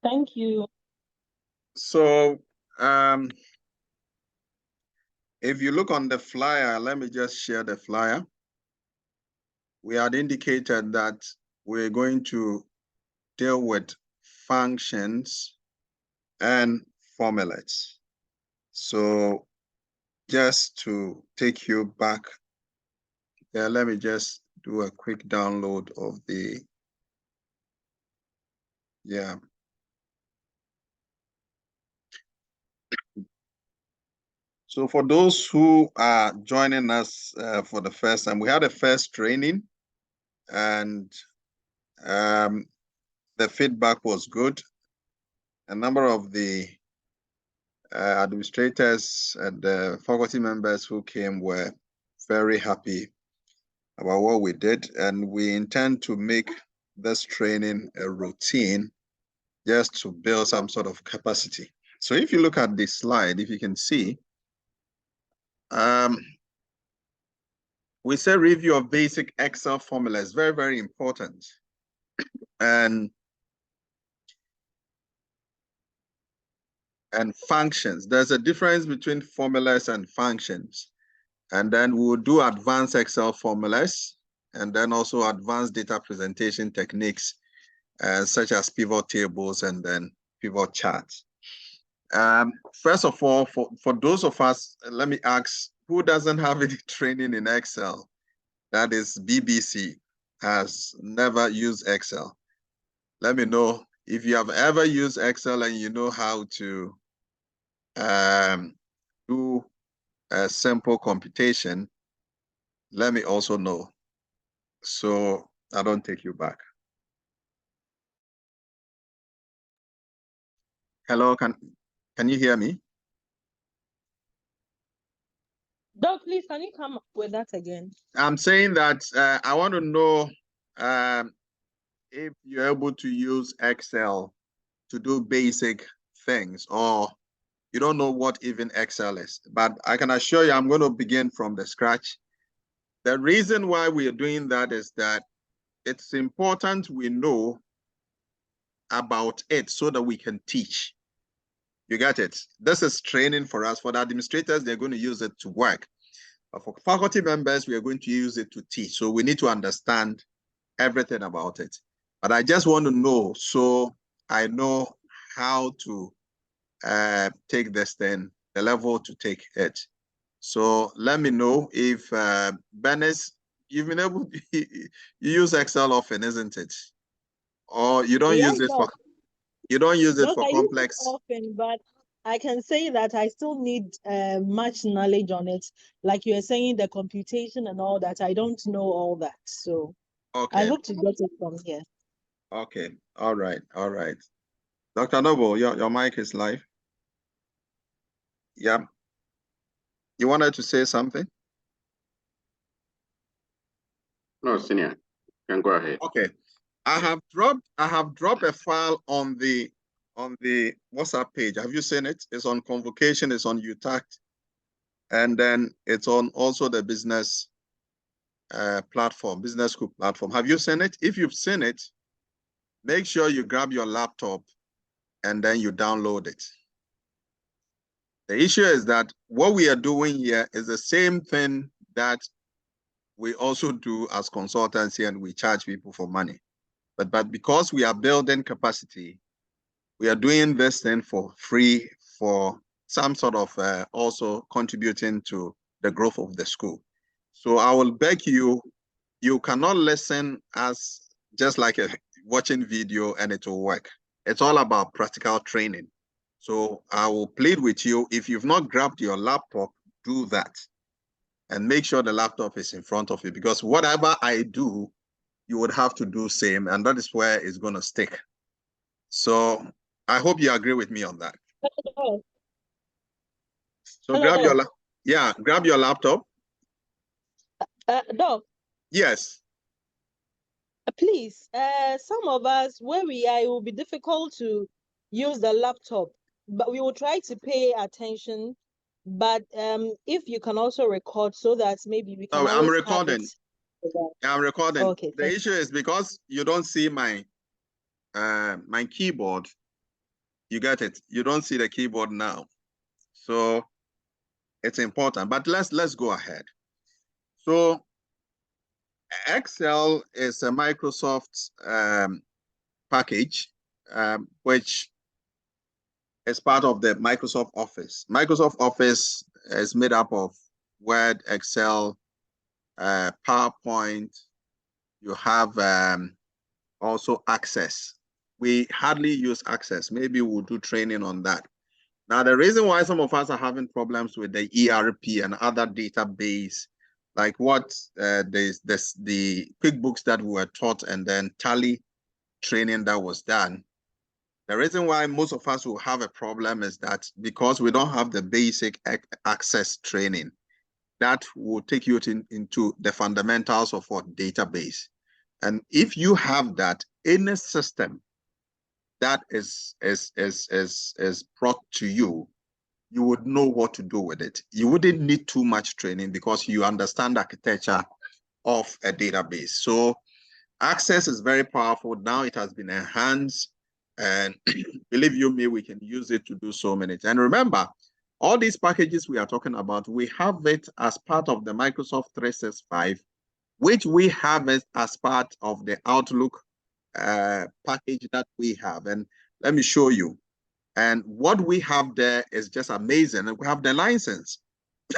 Thank you. So, if you look on the flyer, let me just share the flyer. We had indicated that we're going to deal with functions and formulas. So just to take you back there, let me just do a quick download of the, yeah. So for those who are joining us for the first time, we had a first training and the feedback was good. A number of the administrators and the faculty members who came were very happy about what we did, and we intend to make this training a routine just to build some sort of capacity. So if you look at this slide, if you can see, we say review of basic Excel formulas, very, very important. And functions. There's a difference between formulas and functions. And then we'll do advanced Excel formulas and then also advanced data presentation techniques, such as pivot tables and then pivot charts. First of all, for those of us, let me ask, who doesn't have any training in Excel? That is BBC, has never used Excel. Let me know if you have ever used Excel and you know how to do a simple computation. Let me also know, so I don't take you back. Hello, can you hear me? Doc, please, can you come up with that again? I'm saying that I want to know if you're able to use Excel to do basic things, or you don't know what even Excel is. But I can assure you, I'm going to begin from the scratch. The reason why we are doing that is that it's important we know about it so that we can teach. You get it? This is training for us. For the administrators, they're going to use it to work. But for faculty members, we are going to use it to teach. So we need to understand everything about it. But I just want to know so I know how to take this thing, the level to take it. So let me know if Bernice, you've been able to, you use Excel often, isn't it? Or you don't use it for, you don't use it for complex. I use it often, but I can say that I still need much knowledge on it. Like you were saying, the computation and all that, I don't know all that. So I hope to get it from here. Okay. All right. All right. Dr. Noble, your mic is live. Yeah. You wanted to say something? No, Senior, you can go ahead. Okay. I have dropped a file on the WhatsApp page. Have you seen it? It's on convocation, it's on UTACT, and then it's on also the business platform, business school platform. Have you seen it? If you've seen it, make sure you grab your laptop and then you download it. The issue is that what we are doing here is the same thing that we also do as consultants here, and we charge people for money. But because we are building capacity, we are doing this thing for free, for some sort of also contributing to the growth of the school. So I will beg you, you cannot listen as just like watching video and it will work. It's all about practical training. So I will plead with you, if you've not grabbed your laptop, do that. And make sure the laptop is in front of you, because whatever I do, you would have to do same, and that is where it's going to stick. So I hope you agree with me on that. So grab your laptop. Doc. Yes. Please, some of us, where we are, it will be difficult to use the laptop, but we will try to pay attention. But if you can also record so that maybe we can. No, I'm recording. I'm recording. Okay. The issue is because you don't see my my keyboard. You get it? You don't see the keyboard now. So it's important, but let's go ahead. So Excel is a Microsoft package, which is part of the Microsoft Office. Microsoft Office is made up of Word, Excel, PowerPoint. You have also Access. We hardly use Access. Maybe we'll do training on that. Now, the reason why some of us are having problems with the ERP and other database, like what the QuickBooks that we were taught and then Tally training that was done, the reason why most of us will have a problem is that because we don't have the basic access training, that will take you into the fundamentals of what database. And if you have that, any system that is brought to you, you would know what to do with it. You wouldn't need too much training because you understand the architecture of a database. So Access is very powerful. Now it has been enhanced, and believe you me, we can use it to do so many things. And remember, all these packages we are talking about, we have it as part of the Microsoft 365, which we have it as part of the Outlook package that we have. And let me show you. And what we have there is just amazing. And we have the license,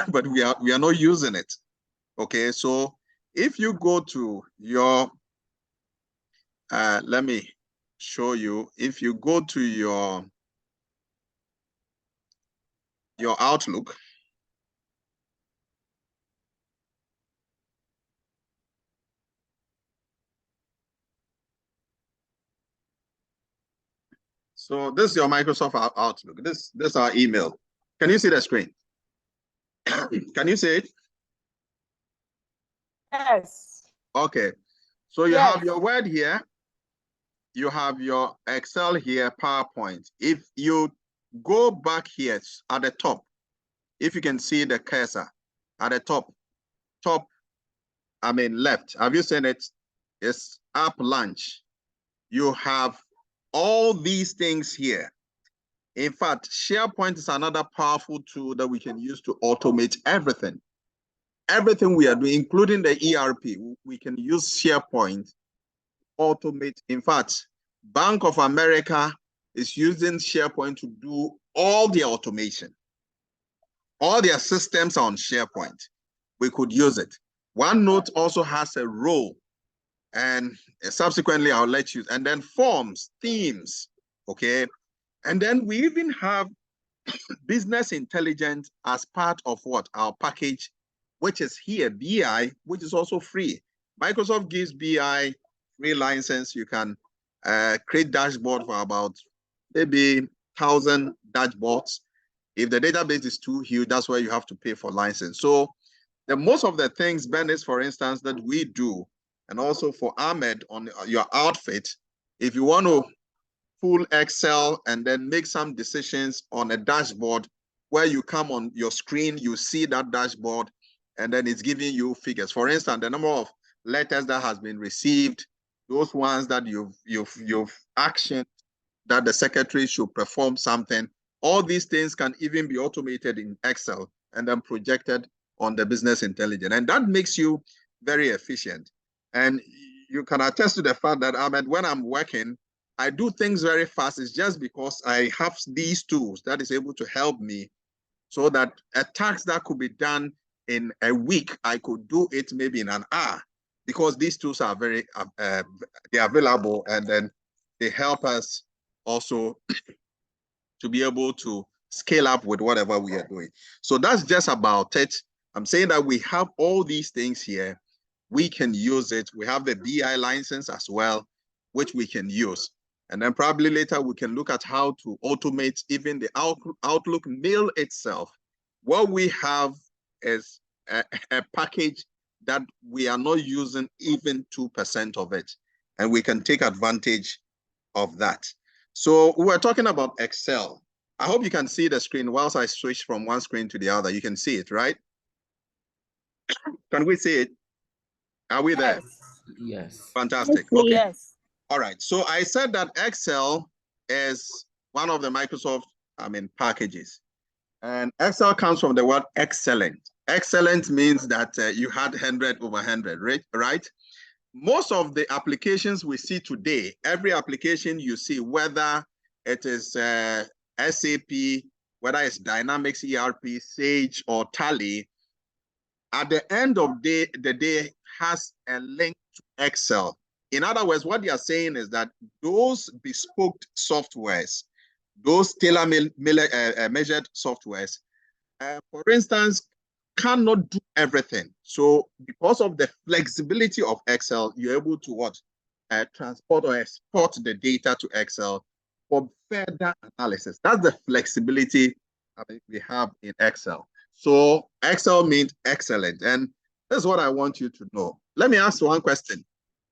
but we are not using it. Okay, so if you go to your let me show you. If you go to your Outlook, so this is your Microsoft Outlook. This is our email. Can you see the screen? Can you see it? Yes. Okay. So you have your Word here. You have your Excel here, PowerPoint. If you go back here at the top, if you can see the cursor at the top, left. Have you seen it? It's App Launch. You have all these things here. In fact, SharePoint is another powerful tool that we can use to automate everything. Everything we are doing, including the ERP, we can use SharePoint automate. In fact, Bank of America is using SharePoint to do all their automation. All their systems are on SharePoint. We could use it. OneNote also has a role, and subsequently I'll let you, and then forms, themes, okay? And then we even have business intelligence as part of what? Our package, which is here, BI, which is also free. Microsoft gives BI free license. You can create dashboard for about maybe 1,000 dashboards. If the database is too huge, that's where you have to pay for license. So most of the things, Benis, for instance, that we do, and also for Ahmed on your outfit, if you want to full Excel and then make some decisions on a dashboard where you come on your screen, you see that dashboard, and then it's giving you figures. For instance, the number of letters that has been received, those ones that you've actioned, that the secretary should perform something. All these things can even be automated in Excel and then projected on the business intelligence. And that makes you very efficient. And you can attest to the fact that, Ahmed, when I'm working, I do things very fast. It's just because I have these tools that is able to help me so that a task that could be done in a week, I could do it maybe in an hour, because these tools are very, they're available, and then they help us also to be able to scale up with whatever we are doing. So that's just about it. I'm saying that we have all these things here. We can use it. We have the BI license as well, which we can use. And then probably later we can look at how to automate even the Outlook mail itself. What we have is a package that we are not using even 2% of it. And we can take advantage of that. So we were talking about Excel. I hope you can see the screen whilst I switch from one screen to the other. You can see it, right? Can we see it? Are we there? Yes. Fantastic. Okay. Yes. All right. So I said that Excel is one of the Microsoft, packages. And Excel comes from the word excellent. Excellent means that you had 100 over 100, right? Most of the applications we see today, every application you see, whether it is SAP, whether it's Dynamics ERP, Sage, or Tally, at the end of the day has a link to Excel. In other words, what they are saying is that those bespoke softwares, those tailor-measured softwares, for instance, cannot do everything. So because of the flexibility of Excel, you're able to what? Transport or export the data to Excel for further analysis. That's the flexibility we have in Excel. So Excel means excellent. And that's what I want you to know. Let me ask one question.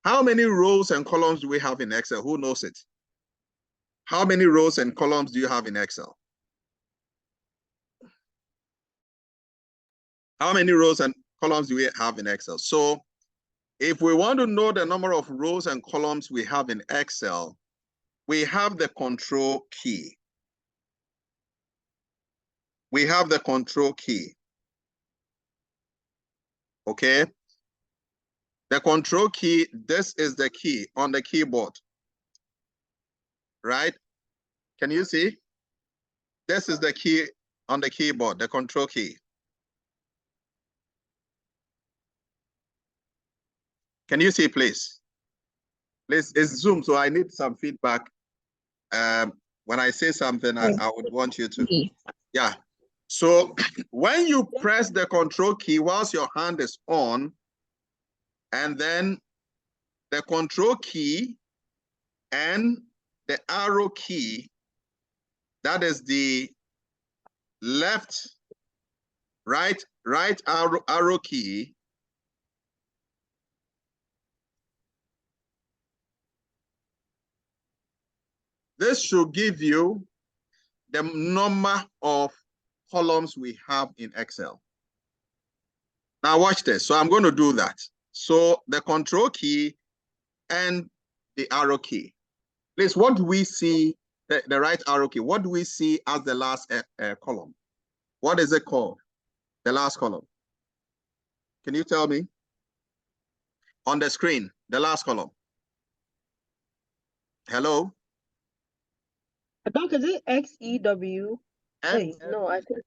How many rows and columns do we have in Excel? Who knows it? How many rows and columns do you have in Excel? How many rows and columns do we have in Excel? So if we want to know the number of rows and columns we have in Excel, we have the control key. We have the control key. Okay? The control key, this is the key on the keyboard. Right? Can you see? This is the key on the keyboard, the control key. Can you see, please? Please, it's Zoom, so I need some feedback. When I say something, I would want you to. Yeah. So when you press the control key whilst your hand is on, and then the control key and the arrow key, that is the left, right arrow key, this should give you the number of columns we have in Excel. Now watch this. So I'm going to do that. So the control key and the arrow key. Please, what do we see, the right arrow key, what do we see as the last column? What is it called? The last column. Can you tell me? On the screen, the last column. Hello? Doc, is it XEW? Wait, no, I think.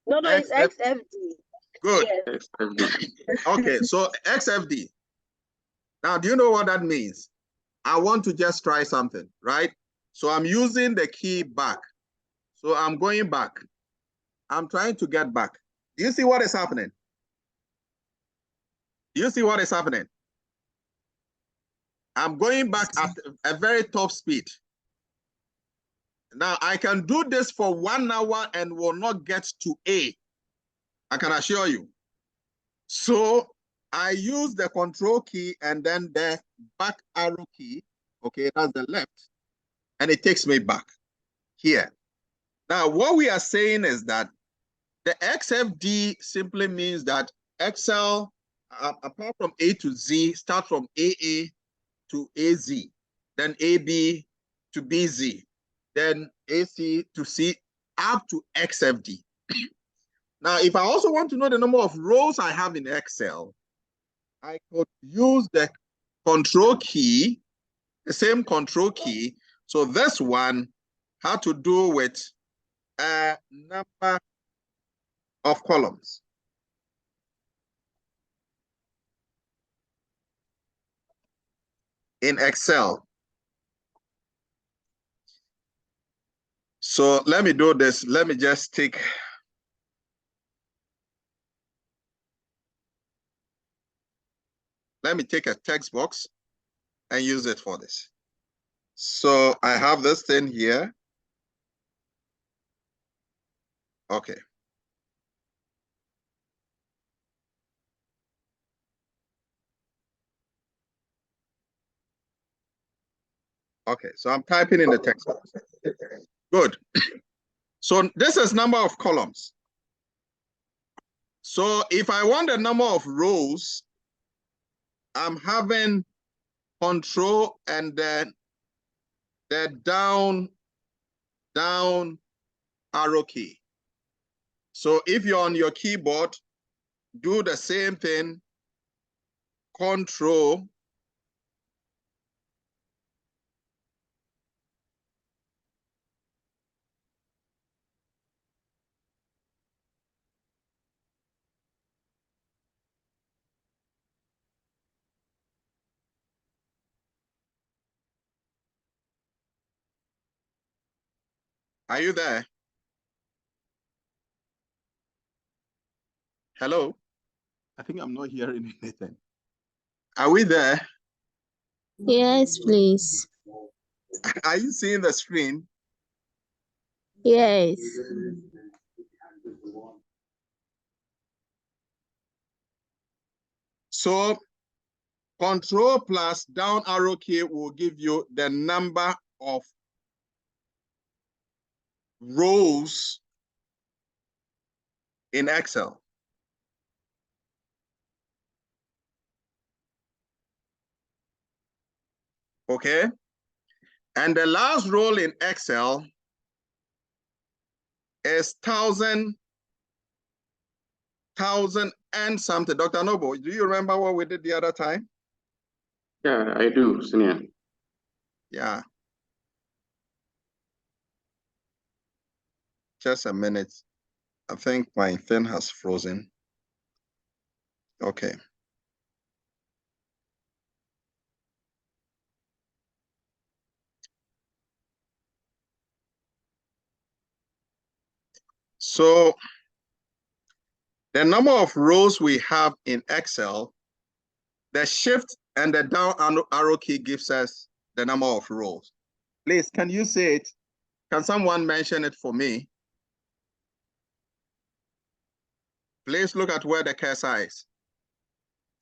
No, it's XF XFD. Good. Yes. Okay, so XFD. Now, do you know what that means? I want to just try something, right? So I'm using the key back. So I'm going back. I'm trying to get back. Do you see what is happening? Do you see what is happening? I'm going back at a very top speed. Now, I can do this for 1 hour and will not get to A. I can assure you. So I use the control key and then the back arrow key. Okay, that's the left. And it takes me back here. Now, what we are saying is that the XFD simply means that Excel, apart from A to Z, start from AA to AZ, then AB to BZ, then AC to C, up to XFD. Now, if I also want to know the number of rows I have in Excel, I could use the control key, the same control key. So this one had to do with a number of columns. In Excel. So let me do this. Let me just take. Let me take a text box and use it for this. So I have this thing here. Okay. Okay, so I'm typing in the text box. Good. So this is number of columns. So if I want the number of rows, I'm having control and then the down down arrow key. So if you're on your keyboard, do the same thing, Control, are you there? Hello? I think I'm not hearing anything. Are we there? Yes, please. Are you seeing the screen? Yes. So Control plus down arrow key will give you the number of rows in Excel. Okay? And the last row in Excel is 1,000 and something. Dr. Noble, do you remember what we did the other time? Yeah, I do, Senior. Yeah. Just a minute. I think my thing has frozen. Okay. So the number of rows we have in Excel, the shift and the down arrow key gives us the number of rows. Please, can you say it? Can someone mention it for me? Please look at where the cursor is.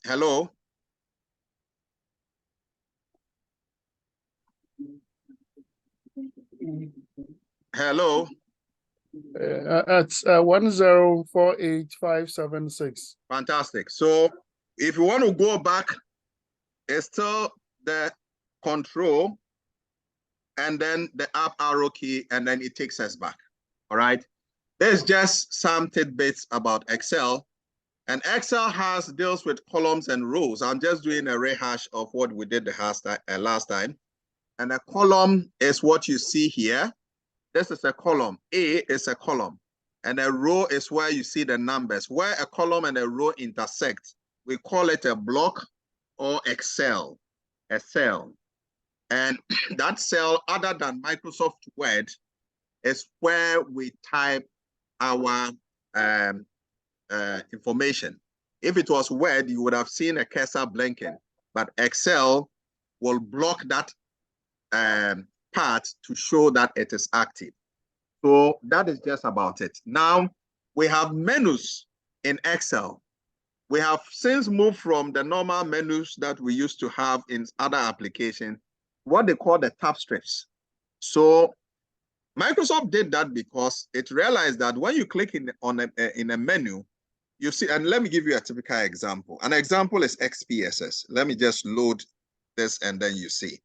Hello? Hello? It's 1048576. Fantastic. So if you want to go back, it's still the Control and then the up arrow key, and then it takes us back. All right. There's just some tidbits about Excel. And Excel deals with columns and rows. I'm just doing a rehash of what we did the last time. And a column is what you see here. This is a column. A is a column. And a row is where you see the numbers. Where a column and a row intersect, we call it a block or a cell. And that cell, other than Microsoft Word, is where we type our information. If it was Word, you would have seen a cursor blinking, but Excel will block that part to show that it is active. So that is just about it. Now, we have menus in Excel. We have since moved from the normal menus that we used to have in other applications, what they call the tab strips. So Microsoft did that because it realized that when you click in a menu, you see, and let me give you a typical example. An example is XPSS. Let me just load this and then you see.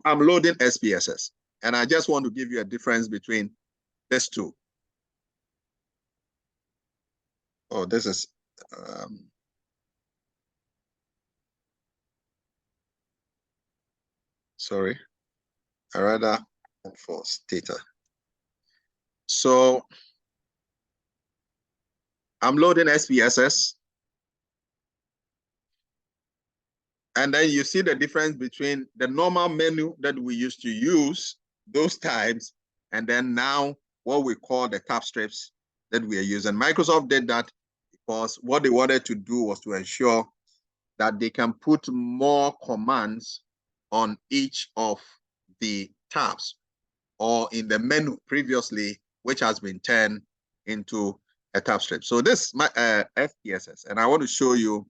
I'm loading SPSS, and I just want to give you a difference between these two. Oh, this is, sorry, I rather enforce data. So I'm loading SPSS. And then you see the difference between the normal menu that we used to use those times, and then now what we call the tab strips that we are using. Microsoft did that because what they wanted to do was to ensure that they can put more commands on each of the tabs or in the menu previously, which has been turned into a tab strip. So this is my SPSS, and I want to show you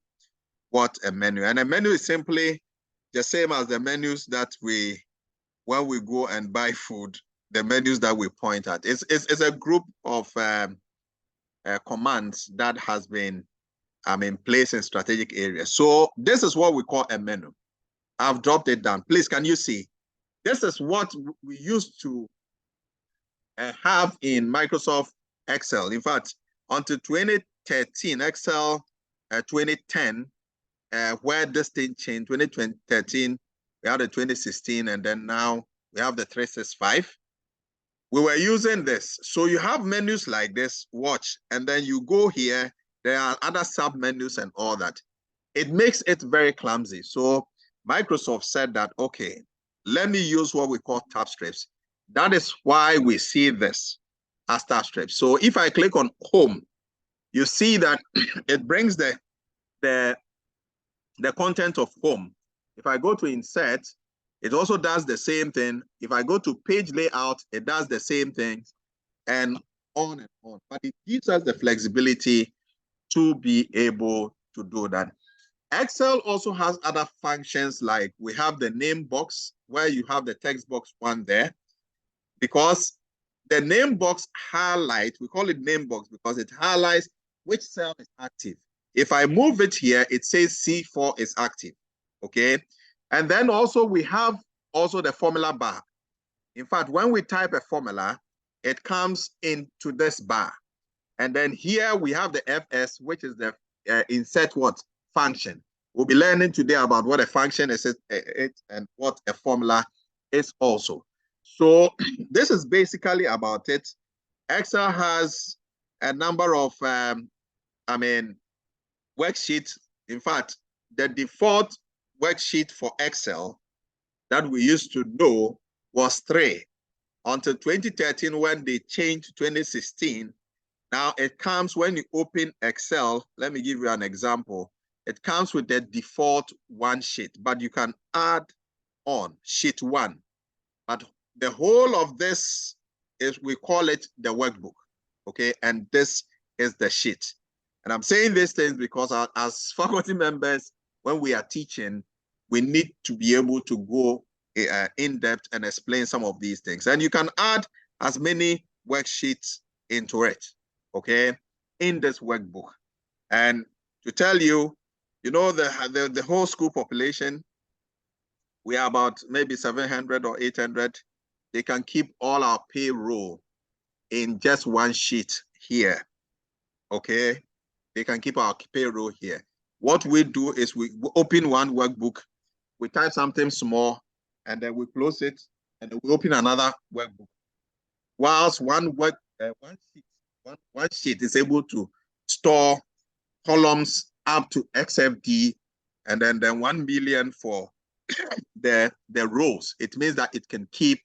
what a menu. And a menu is simply the same as the menus that when we go and buy food, the menus that we point at. It's a group of commands that has been in place in strategic areas. So this is what we call a menu. I've dropped it down. Please, can you see? This is what we used to have in Microsoft Excel. In fact, until 2013, Excel 2010, where this thing changed, 2013, we had the 2016, and then now we have the 365. We were using this. So you have menus like this, watch, and then you go here, there are other sub menus and all that. It makes it very clumsy. So Microsoft said that, okay, let me use what we call tab strips. That is why we see this as tab strips. So if I click on home, you see that it brings the content of home. If I go to insert, it also does the same thing. If I go to page layout, it does the same thing, and on and on. But it gives us the flexibility to be able to do that. Excel also has other functions, like we have the name box, where you have the text box one there, because the name box highlight, we call it name box because it highlights which cell is active. If I move it here, it says C4 is active, okay? And then also we have also the formula bar. In fact, when we type a formula, it comes into this bar. And then here we have the FS, which is the insert what function. We'll be learning today about what a function is and what a formula is also. So this is basically about it. Excel has a number of, worksheets. In fact, the default worksheet for Excel that we used to know was 3 until 2013 when they changed 2016. Now it comes when you open Excel. Let me give you an example. It comes with the default 1 sheet, but you can add on sheet 1. But the whole of this is, we call it the workbook, okay? And this is the sheet. And I'm saying these things because as faculty members, when we are teaching, we need to be able to go in depth and explain some of these things. And you can add as many worksheets into it, okay, in this workbook. And to tell you, you know, the whole school population, we are about maybe 700 or 800. They can keep all our payroll in just 1 sheet here, okay? They can keep our payroll here. What we do is we open one workbook, we type something small, and then we close it, and then we open another workbook. Whilst one sheet is able to store columns up to XFD, and then 1 million for the rows. It means that it can keep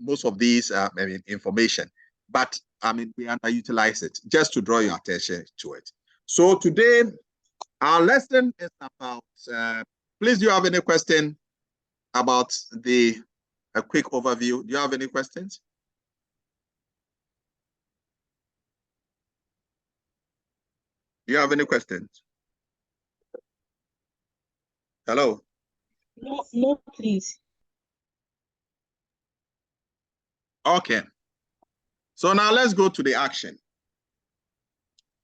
most of these information, but we underutilize it. Just to draw your attention to it. So today, our lesson is about, please, do you have any question about a quick overview? Do you have any questions? Do you have any questions? Hello? No, please. Okay. So now let's go to the action.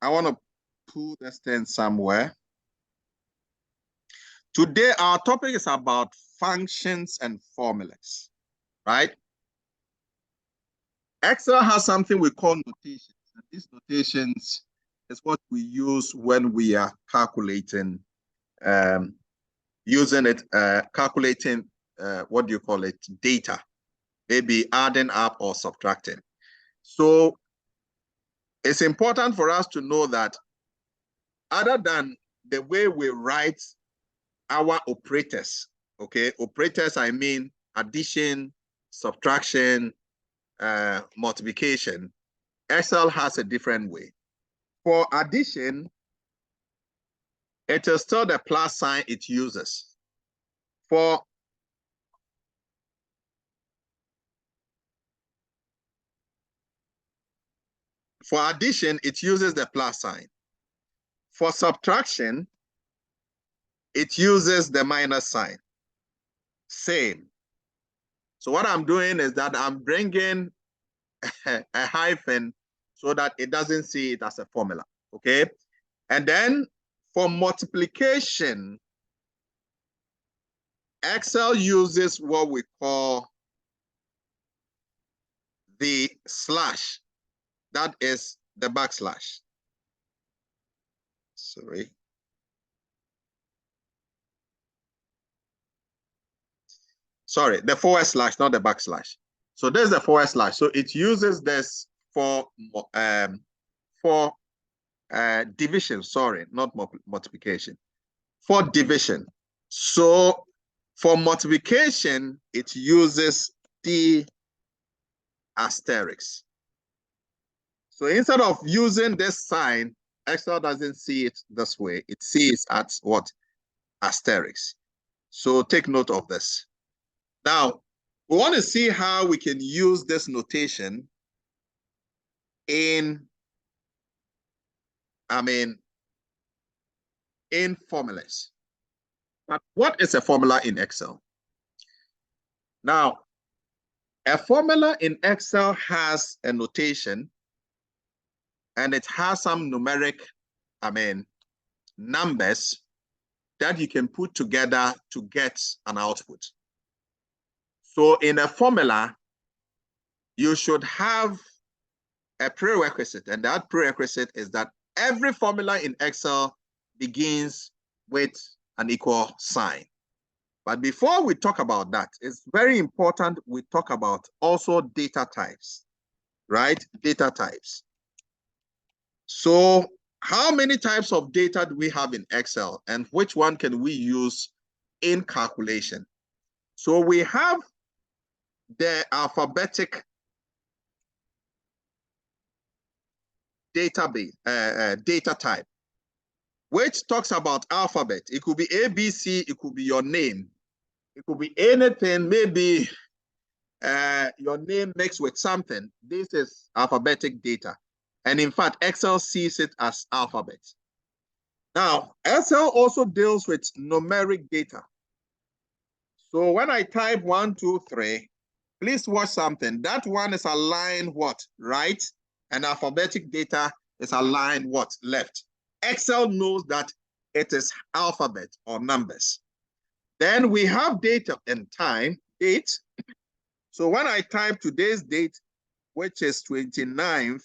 I want to pull this thing somewhere. Today, our topic is about functions and formulas, right? Excel has something we call notations. And these notations is what we use when we are calculating, using it, calculating, what do you call it, data, maybe adding up or subtracting. So it's important for us to know that other than the way we write our operators, okay, operators, I mean addition, subtraction, multiplication, Excel has a different way. For addition, it is still the plus sign it uses. For addition, it uses the plus sign. For subtraction, it uses the minus sign. Same. So what I'm doing is that I'm bringing a hyphen so that it doesn't see it as a formula, okay? And then for multiplication, Excel uses what we call the slash, that is the backslash. Sorry. Sorry, the forward slash, not the backslash. So there's the forward slash. So it uses this for division, sorry, not multiplication, for division. So for multiplication, it uses the asterisk. So instead of using this sign, Excel doesn't see it this way. It sees at what? Asterisk. So take note of this. Now, we want to see how we can use this notation in formulas. But what is a formula in Excel? Now, a formula in Excel has a notation and it has some numeric, numbers that you can put together to get an output. So in a formula, you should have a prerequisite, and that prerequisite is that every formula in Excel begins with an equal sign. But before we talk about that, it's very important we talk about also data types, right? Data types. So how many types of data do we have in Excel, and which one can we use in calculation? So we have the alphabetic data type, which talks about alphabet. It could be ABC, it could be your name, it could be anything, maybe your name mixed with something. This is alphabetic data. And in fact, Excel sees it as alphabet. Now, Excel also deals with numeric data. So when I type 1, 2, 3, please watch something. That one is aligned what? Right? And alphabetic data is aligned what? Left. Excel knows that it is alphabet or numbers. Then we have date and time, date. So when I type today's date, which is 29th,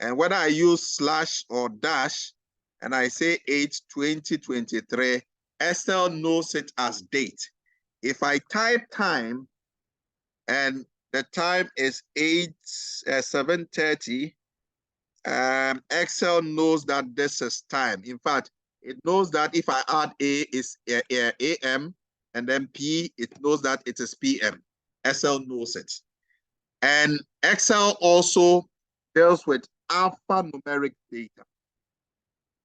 and whether I use slash or dash, and I say 8/2023, Excel knows it as date. If I type time, and the time is 7:30, Excel knows that this is time. In fact, it knows that if I add A is AM, and then P, it knows that it is PM. Excel knows it. And Excel also deals with alphanumeric data.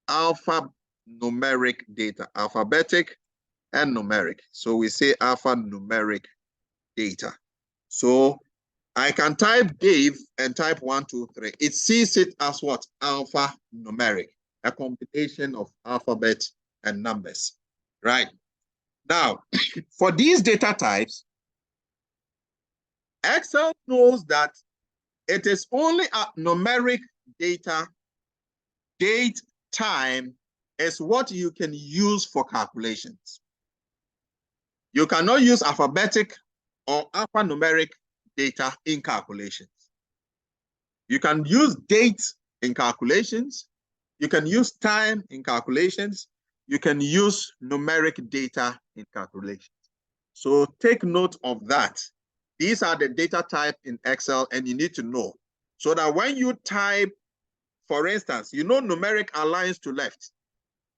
Alphanumeric data, alphabetic and numeric. So we say alphanumeric data. So I can type Dave and type 1, 2, 3. It sees it as what? Alphanumeric, a combination of alphabet and numbers, right? Now, for these data types, Excel knows that it is only a numeric data, date, time is what you can use for calculations. You cannot use alphabetic or alphanumeric data in calculations. You can use date in calculations. You can use time in calculations. You can use numeric data in calculations. So take note of that. These are the data type in Excel, and you need to know so that when you type, for instance, you know numeric aligns to left.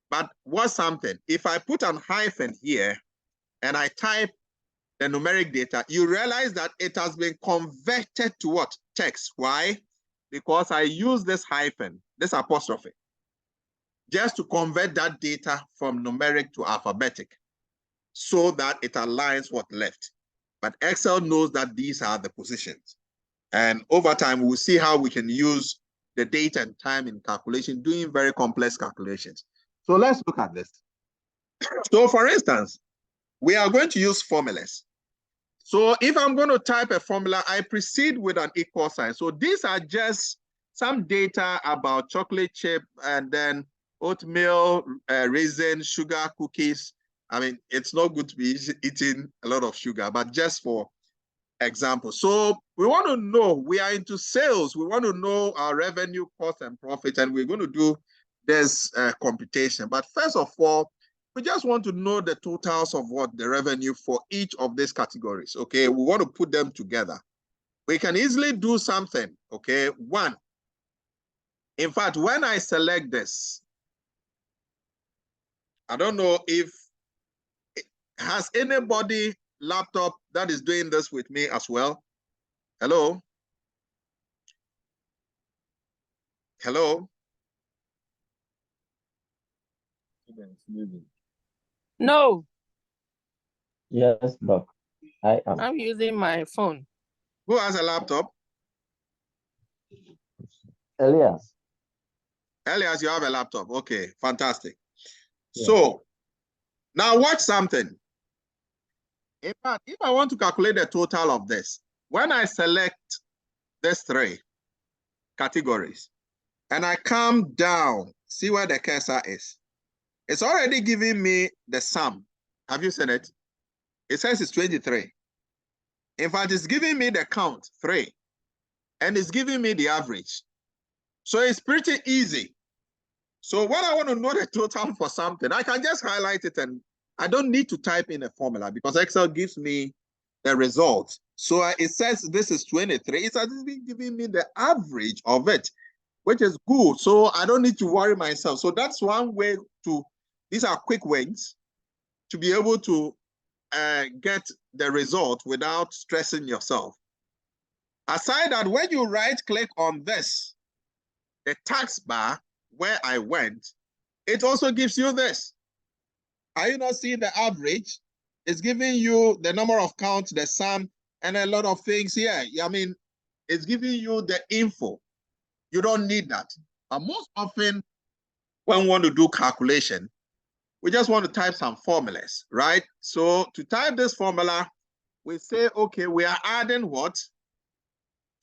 But what's something? If I put an hyphen here and I type the numeric data, you realize that it has been converted to what? Text. Why? Because I use this hyphen, this apostrophe, just to convert that data from numeric to alphabetic so that it aligns what left. But Excel knows that these are the positions. And over time, we'll see how we can use the date and time in calculation, doing very complex calculations. So let's look at this. So for instance, we are going to use formulas. So if I'm going to type a formula, I proceed with an equal sign. So these are just some data about chocolate chip and then oatmeal, raisin, sugar, cookies. I mean, it's not good to be eating a lot of sugar, but just for example. So we want to know, we are into sales. We want to know our revenue, cost, and profit, and we're going to do this computation. But first of all, we just want to know the totals of what the revenue for each of these categories. Okay, we want to put them together. We can easily do something. Okay, one. In fact, when I select this, I don't know if has anybody laptop that is doing this with me as well. Hello? Hello? No, Yes, Doc. I am. I'm using my phone. Who has a laptop? Elias. Elias, you have a laptop. Okay, fantastic. Yeah. So now watch something. In fact, if I want to calculate the total of this, when I select these three categories and I come down, see where the cursor is. It's already giving me the sum. Have you seen it? It says it's 23. In fact, it's giving me the count, 3. And it's giving me the average. So it's pretty easy. So when I want to know the total for something, I can just highlight it and I don't need to type in a formula because Excel gives me the result. So it says this is 23. It's giving me the average of it, which is good. So I don't need to worry myself. So that's one way to, these are quick wins to be able to get the result without stressing yourself. Aside that, when you right click on this, the tax bar where I went, it also gives you this. Are you not seeing the average? It's giving you the number of counts, the sum, and a lot of things here. I mean, it's giving you the info. You don't need that. But most often, when we want to do calculation, we just want to type some formulas, right? So to type this formula, we say, okay, we are adding what?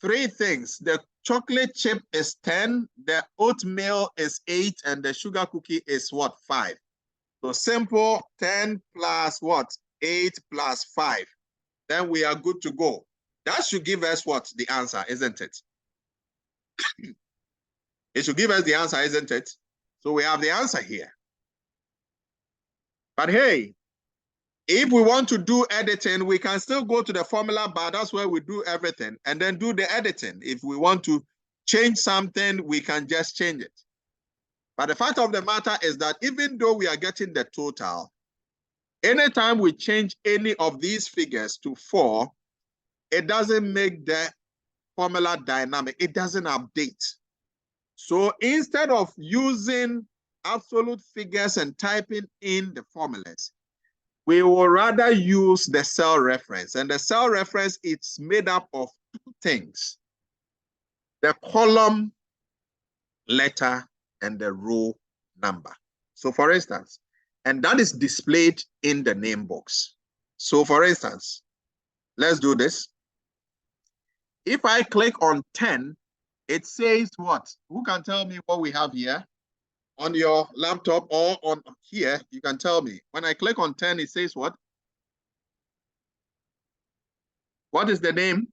3 things. The chocolate chip is 10, the oatmeal is 8, and the sugar cookie is what? 5. So simple, 10 plus what? 8 plus 5. Then we are good to go. That should give us what? The answer, isn't it? It should give us the answer, isn't it? So we have the answer here. But hey, if we want to do editing, we can still go to the formula bar. That's where we do everything and then do the editing. If we want to change something, we can just change it. But the fact of the matter is that even though we are getting the total, anytime we change any of these figures to 4, it doesn't make the formula dynamic. It doesn't update. So instead of using absolute figures and typing in the formulas, we will rather use the cell reference. And the cell reference, it's made up of 2 things: the column letter and the row number. So for instance, and that is displayed in the name box. So for instance, let's do this. If I click on 10, it says what? Who can tell me what we have here? On your laptop or on here, you can tell me. When I click on 10, it says what? What is the name?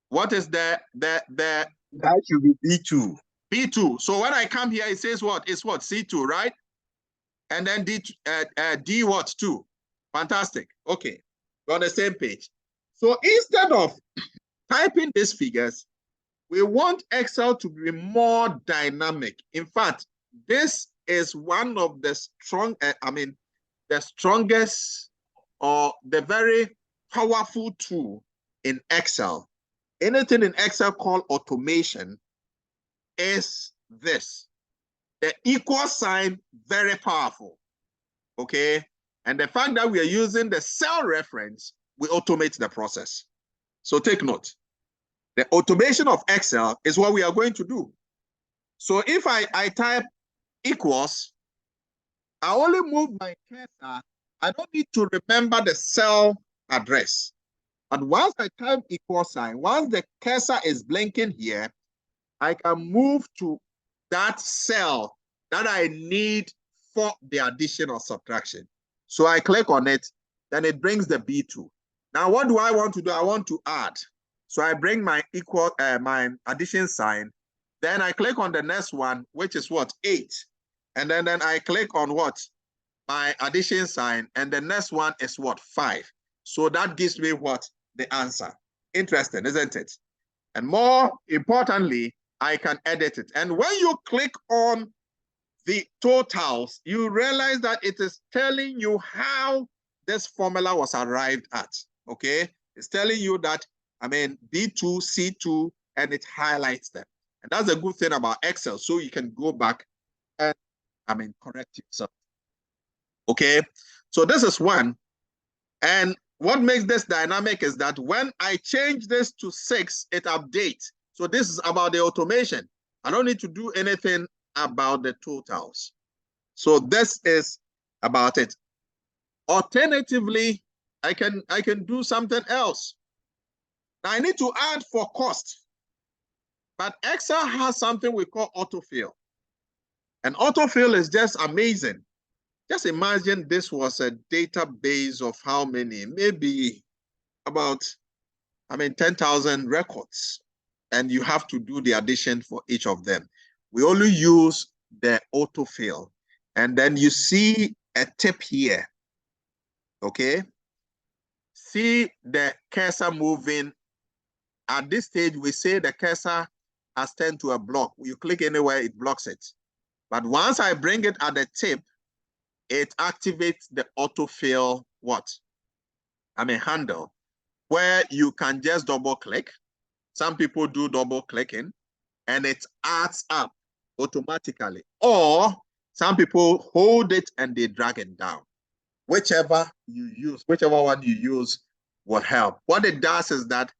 What is the that should be B2. B2. So when I come here, it says what? It's what? C2, right? And then D what? 2. Fantastic. Okay. We're on the same page. So instead of typing these figures, we want Excel to be more dynamic. In fact, this is one of the the strongest or the very powerful tool in Excel. Anything in Excel called automation is this. The equal sign, very powerful. Okay. And the fact that we are using the cell reference, we automate the process. So take note. The automation of Excel is what we are going to do. So if I type equals, I only move my cursor. I don't need to remember the cell address. And once I type equal sign, once the cursor is blinking here, I can move to that cell that I need for the addition or subtraction. So I click on it, then it brings the B2. Now, what do I want to do? I want to add. So I bring my my addition sign. Then I click on the next one, which is what? 8. And then I click on what? My addition sign. And the next one is what? 5. So that gives me what? The answer. Interesting, isn't it? And more importantly, I can edit it. And when you click on the totals, you realize that it is telling you how this formula was arrived at. Okay? It's telling you that, I mean, B2, C2, and it highlights them. And that's a good thing about Excel. So you can go back and, I mean, correct yourself. Okay? So this is one. And what makes this dynamic is that when I change this to 6, it updates. So this is about the automation. I don't need to do anything about the totals. So this is about it. Alternatively, I can do something else. Now I need to add for cost. But Excel has something we call autofill. And autofill is just amazing. Just imagine this was a database of how many? Maybe about, I mean, 10,000 records. And you have to do the addition for each of them. We only use the autofill. And then you see a tip here. Okay? See the cursor moving. At this stage, we say the cursor has turned to a block. You click anywhere, it blocks it. But once I bring it at the tip, it activates the autofill what? I mean, handle, where you can just double click. Some people do double clicking and it adds up automatically. Or some people hold it and they drag it down. Whichever you use, whichever one you use will help. What it does is that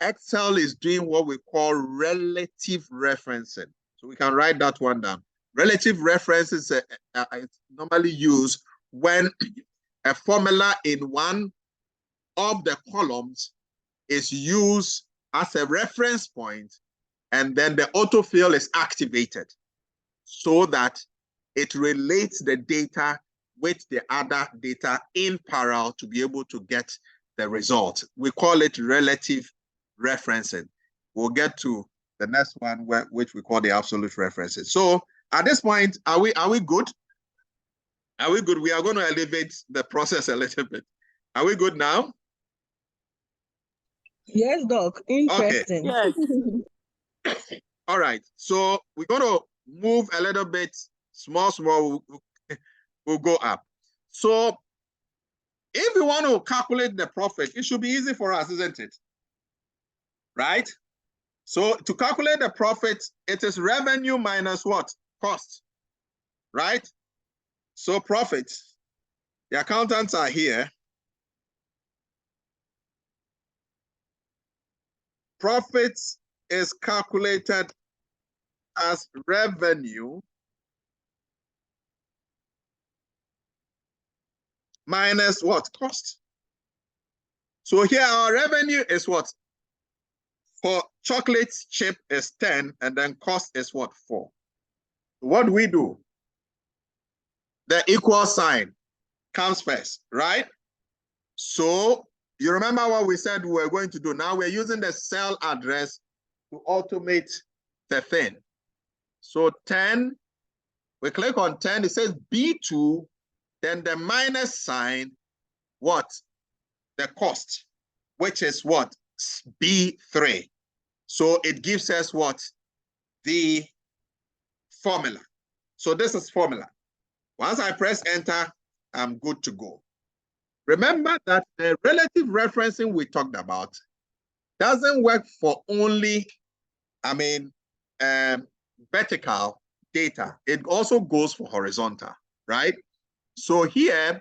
Excel is doing what we call relative referencing. So we can write that one down. Relative references is normally used when a formula in one of the columns is used as a reference point, and then the autofill is activated so that it relates the data with the other data in parallel to be able to get the result. We call it relative referencing. We'll get to the next one, which we call the absolute references. So at this point, are we good? Are we good? We are going to elevate the process a little bit. Are we good now? Yes, Doc. Interesting. Yes. All right. So we're going to move a little bit, small, we'll go up. So if we want to calculate the profit, it should be easy for us, isn't it? Right? So to calculate the profit, it is revenue minus what? Cost. Right? So profit, the accountants are here. Profit is calculated as revenue minus what? Cost. So here our revenue is what? For chocolate chip is 10, and then cost is what? 4. What do we do? The equal sign comes first, right? So you remember what we said we were going to do. Now we're using the cell address to automate the thing. So 10, we click on 10, it says B2, then the minus sign, what? The cost, which is what? B3. So it gives us what? The formula. So this is formula. Once I press enter, I'm good to go. Remember that the relative referencing we talked about doesn't work for only, I mean, vertical data. It also goes for horizontal, right? So here,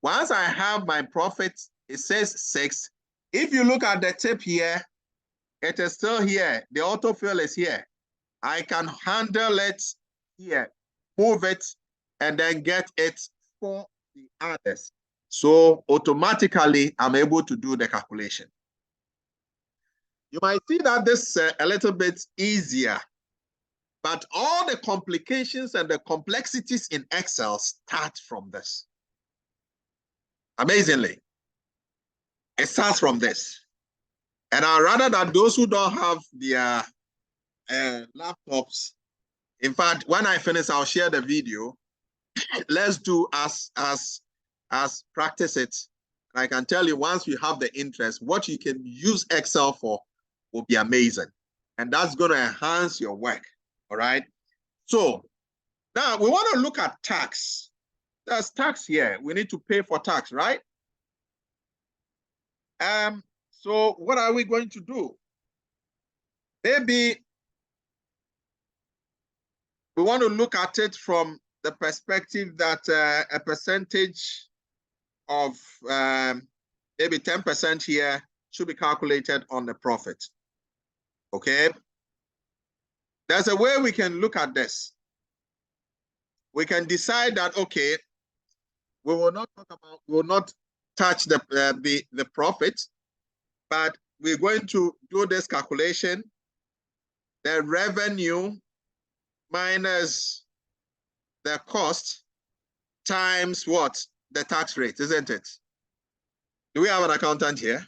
once I have my profit, it says 6. If you look at the tip here, it is still here. The autofill is here. I can handle it here, move it, and then get it for the others. So automatically, I'm able to do the calculation. You might see that this is a little bit easier, but all the complications and the complexities in Excel start from this. Amazingly. It starts from this. And I'd rather that those who don't have their laptops, in fact, when I finish, I'll share the video. Let's do as practice it. And I can tell you, once you have the interest, what you can use Excel for will be amazing. And that's going to enhance your work. All right. So now we want to look at tax. There's tax here. We need to pay for tax, right? So what are we going to do? Maybe we want to look at it from the perspective that a percentage of maybe 10% here should be calculated on the profit. Okay. There's a way we can look at this. We can decide that, okay, we will not touch the profit, but we're going to do this calculation. The revenue minus the cost times what? The tax rate, isn't it? Do we have an accountant here?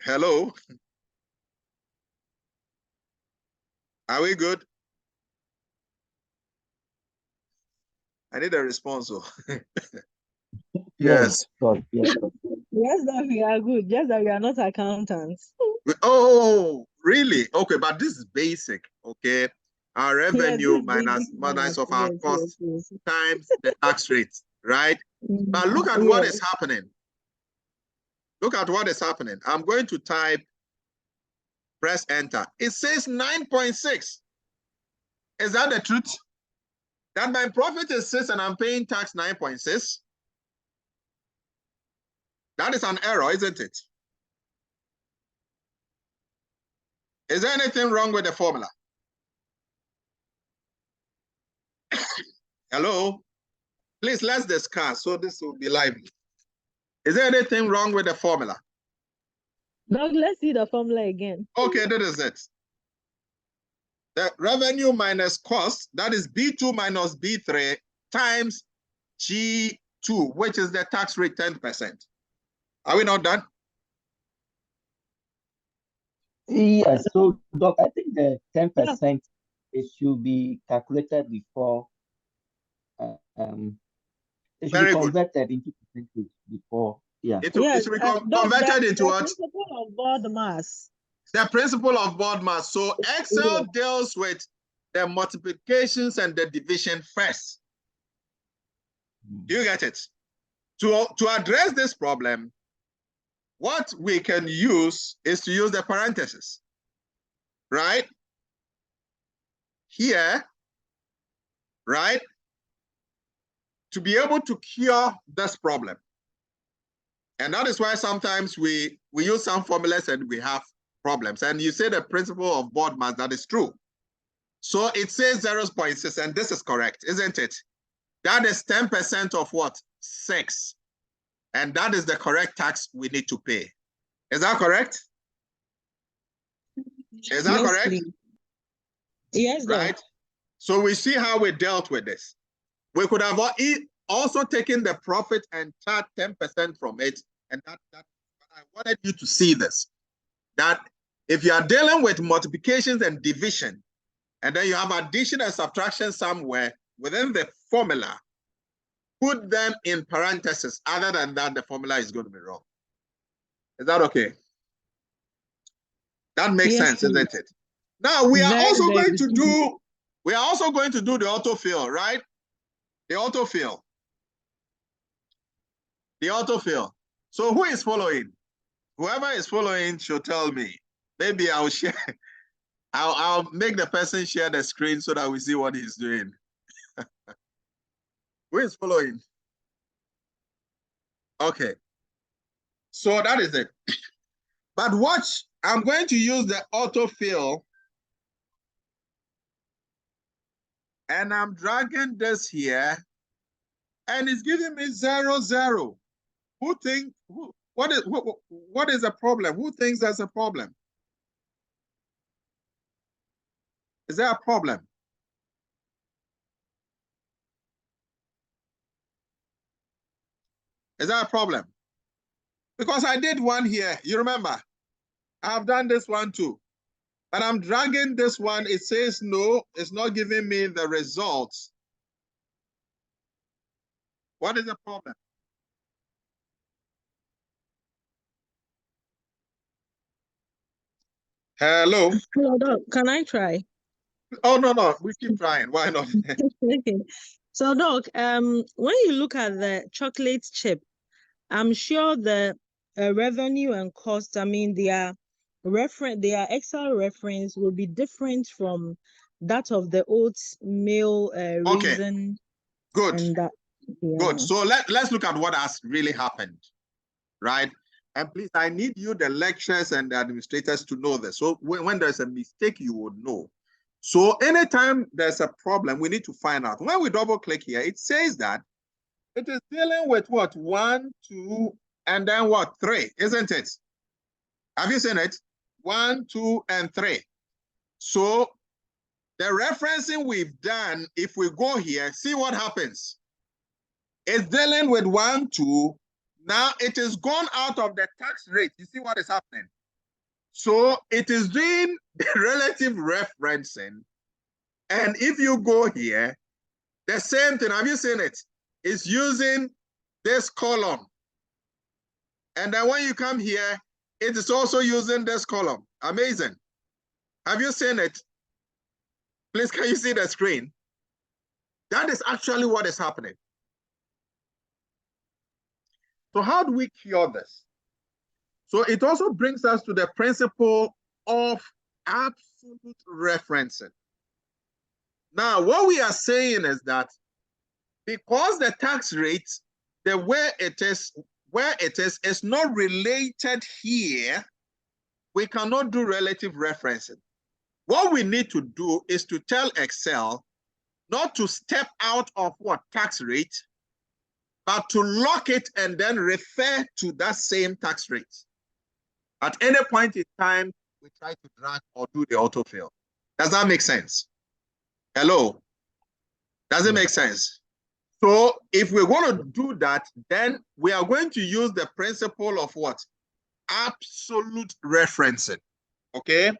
Hello? Are we good? I need a response. Yes. Yes, yes. Yes, that we are good. Just that we are not accountants. Oh, really? Okay, but this is basic. Okay. Our revenue minus of our cost times the tax rate, right? But look at what is happening. Look at what is happening. I'm going to type, press enter. It says 9.6. Is that the truth? That my profit is 6 and I'm paying tax 9.6? That is an error, isn't it? Is there anything wrong with the formula? Hello? Please, let's discuss so this will be lively. Is there anything wrong with the formula? Doug, let's see the formula again. Okay, that is it. The revenue minus cost, that is B2 minus B3 times G2, which is the tax rate 10%. Are we not done? Yes, so Doc, I think the 10% it should be calculated before it should Very be good. converted into percentage before. Yeah. It Yes, should be Doug, converted into the what? principle of board mass. The principle of board mass. So Excel deals with the multiplications and the division first. Do you get it? To address this problem, what we can use is to use the parentheses, right? Here, right? To be able to cure this problem. And that is why sometimes we use some formulas and we have problems. And you say the principle of board mass, that is true. So it says 0.6, and this is correct, isn't it? That is 10% of what? 6. And that is the correct tax we need to pay. Is that correct? Is that correct? Please. Yes, right? Doug. So we see how we dealt with this. We could have also taken the profit and charged 10% from it. And that I wanted you to see this, that if you are dealing with multiplications and division, and then you have addition and subtraction somewhere within the formula, put them in parentheses. Other than that, the formula is going to be wrong. Is that okay? That makes sense, isn't it? Now we are also going to do the autofill, right? The autofill. The autofill. So who is following? Whoever is following should tell me. Maybe I'll share. I'll make the person share the screen so that we see what he's doing. Who is following? Okay. So that is it. But watch, I'm going to use the autofill. And I'm dragging this here. And it's giving me 0, 0. What is the problem? Who thinks there's a problem? Is there a problem? Is there a problem? Because I did one here. You remember? I've done this one too. But I'm dragging this one. It says no, it's not giving me the results. What is the problem? Hello? Hello, Doc. Can I try? Oh, no. We keep trying. Why not? Okay. So, Doc, when you look at the chocolate chip, I'm sure the revenue and cost, I mean, their Excel reference will be different from that of the oatmeal Okay, raisin good. and that. Good. Yeah. So let's look at what has really happened, right? And please, I need you, the lecturers and the administrators, to know this. So when there's a mistake, you would know. So anytime there's a problem, we need to find out. When we double click here, it says that it is dealing with what? 1, 2, and then what? 3, isn't it? Have you seen it? 1, 2, and 3. So the referencing we've done, if we go here, see what happens. It's dealing with 1, 2. Now it is gone out of the tax rate. You see what is happening? So it is doing the relative referencing. And if you go here, the same thing, have you seen it? It's using this column. And then when you come here, it is also using this column. Amazing. Have you seen it? Please, can you see the screen? That is actually what is happening. So how do we cure this? So it also brings us to the principle of absolute referencing. Now, what we are saying is that because the tax rate, the way it is, where it is not related here, we cannot do relative referencing. What we need to do is to tell Excel not to step out of what tax rate, but to lock it and then refer to that same tax rate. At any point in time, we try to drag or do the autofill. Does that make sense? Hello? Does it make sense? So if we're going to do that, then we are going to use the principle of what? Absolute referencing. Okay?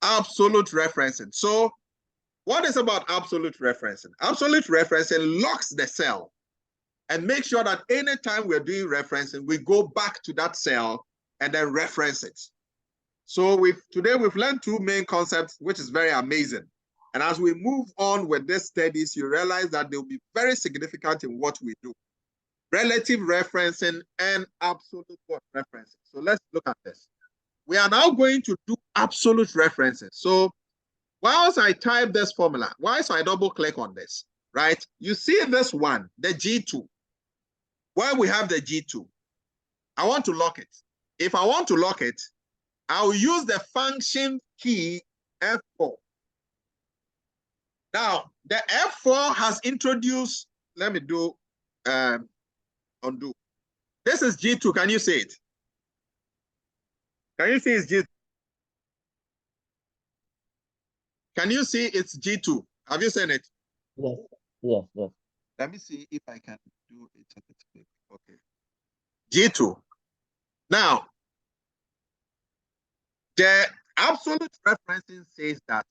Absolute referencing. So what is about absolute referencing? Absolute referencing locks the cell and make sure that anytime we're doing referencing, we go back to that cell and then reference it. So today we've learned 2 main concepts, which is very amazing. And as we move on with these studies, you realize that they'll be very significant in what we do. Relative referencing and absolute referencing. So let's look at this. We are now going to do absolute referencing. So whilst I type this formula, whilst I double click on this, right? You see this one, the G2. Where we have the G2, I want to lock it. If I want to lock it, I'll use the function key F4. Now, the F4 has introduced, let me do undo. This is G2. Can you see it? Can you see it's G2? Can you see it's G2? Have you seen it? Yes, yes, yes. Let me see if I can do it a bit quick. Okay. G2. Now, the absolute referencing says that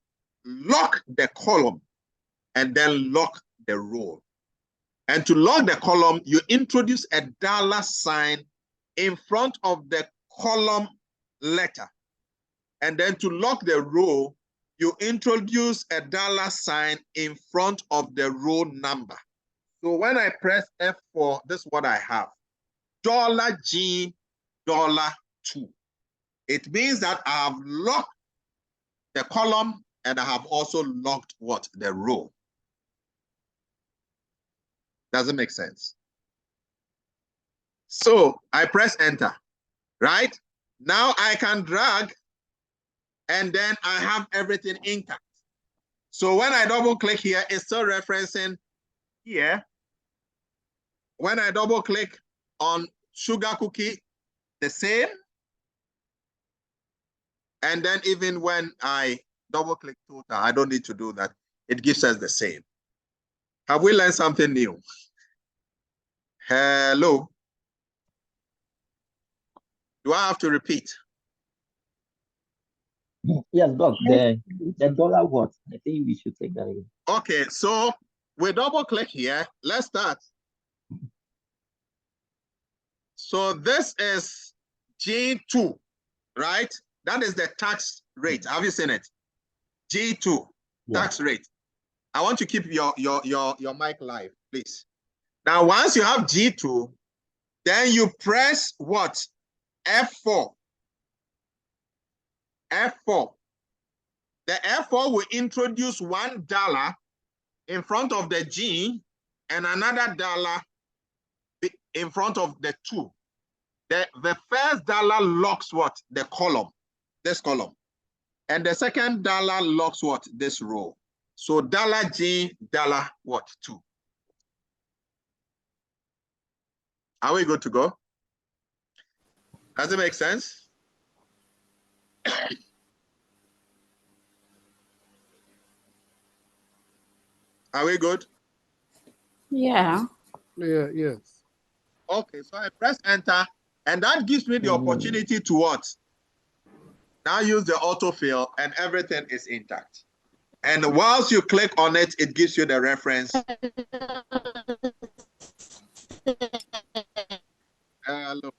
lock the column and then lock the row. And to lock the column, you introduce a $sign in front of the column letter. And then to lock the row, you introduce a $sign in front of the row number. So when I press F4, this is what I have. $G, $2. It means that I have locked the column and I have also locked what? The row. Does it make sense? So I press enter, right? Now I can drag and then I have everything intact. So when I double click here, it's still referencing here. When I double click on sugar cookie, the same. And then even when I double click total, I don't need to do that. It gives us the same. Have we learned something new? Hello? Do I have to repeat? Yes, Doc, the dollar what? I think we should take that again. Okay, so we double click here. Let's start. So this is G2, right? That is the tax rate. Have you seen it? G2, tax rate. I want to keep your mic live, please. Now, once you have G2, then you press what? F4. F4. The F4 will introduce $1 in front of the G and another dollar in front of the 2. The first dollar locks what? The column, this column. And the second dollar locks what? This row. So dollar G, dollar what? 2. Are we good to go? Does it make sense? Are we good? Yeah. Yeah, yes. Okay, so I press enter, and that gives me the opportunity to what? Now use the autofill, and everything is intact. And whilst you click on it, it gives you the reference. Hello.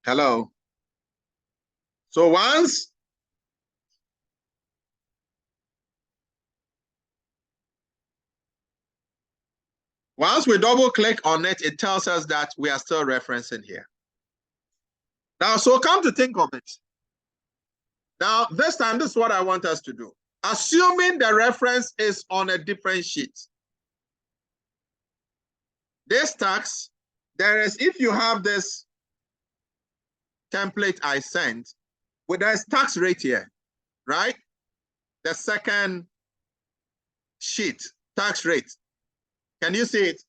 Hello. So once we double click on it, it tells us that we are still referencing here. Now, so come to think of it. Now, this time, this is what I want us to do. Assuming the reference is on a different sheet. This tax, if you have this template I sent, there's tax rate here, right? The second sheet, tax rate. Can you see it?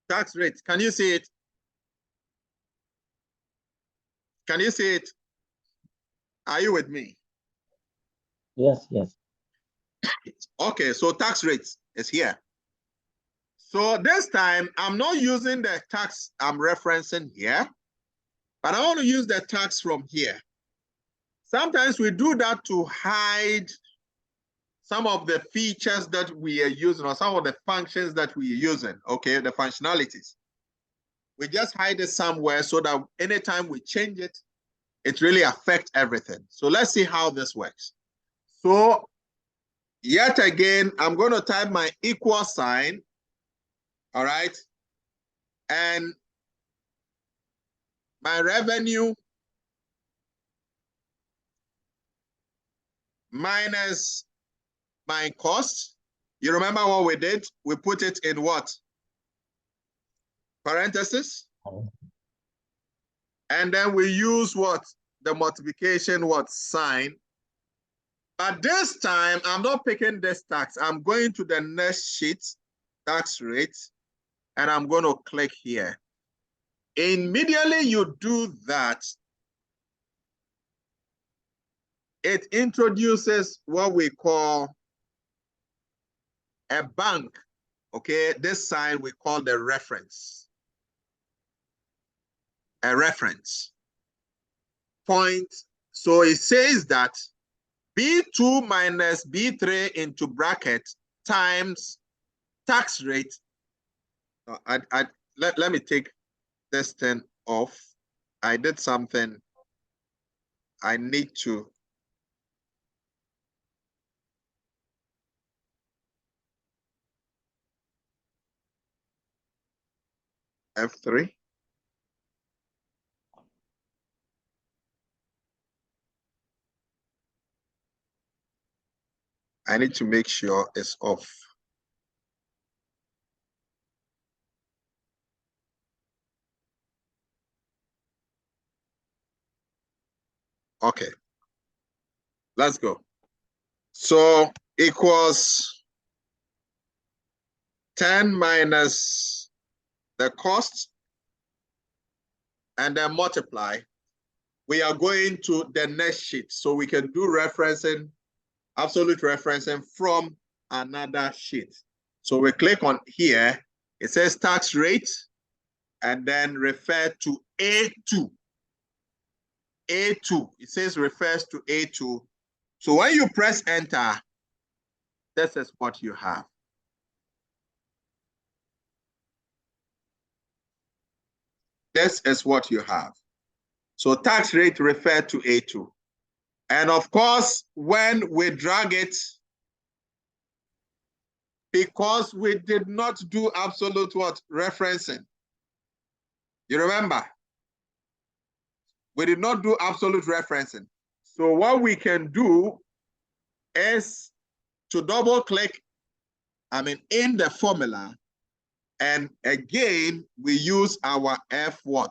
Tax rate, can you see it? Can you see it? Are you with me? Yes, yes. Okay, so tax rate is here. So this time, I'm not using the tax I'm referencing here, but I want to use the tax from here. Sometimes we do that to hide some of the features that we are using or some of the functions that we are using, okay, the functionalities. We just hide it somewhere so that anytime we change it, it really affects everything. So let's see how this works. So yet again, I'm going to type my equal sign, all right? And my revenue minus my cost. You remember what we did? We put it in what? Parentheses. And then we use what? The multiplication what? Sign. But this time, I'm not picking this tax. I'm going to the next sheet, tax rate, and I'm going to click here. Immediately you do that, it introduces what we call a bank. Okay, this sign we call the reference. A reference point. So it says that B2 minus B3 into bracket times tax rate. Let me take this thing off. I did something. I need to. F3. I need to make sure it's off. Okay, let's go. So equals 10 minus the cost and then multiply. We are going to the next sheet so we can do referencing, absolute referencing from another sheet. So we click on here It says tax rate, and then refer to A2. A2, it says refers to A2. So when you press enter, this is what you have. This is what you have. So tax rate refer to A2. And of course, when we drag it, because we did not do absolute what? Referencing. You remember? We did not do absolute referencing. So what we can do is to double click, in the formula, and again, we use our F4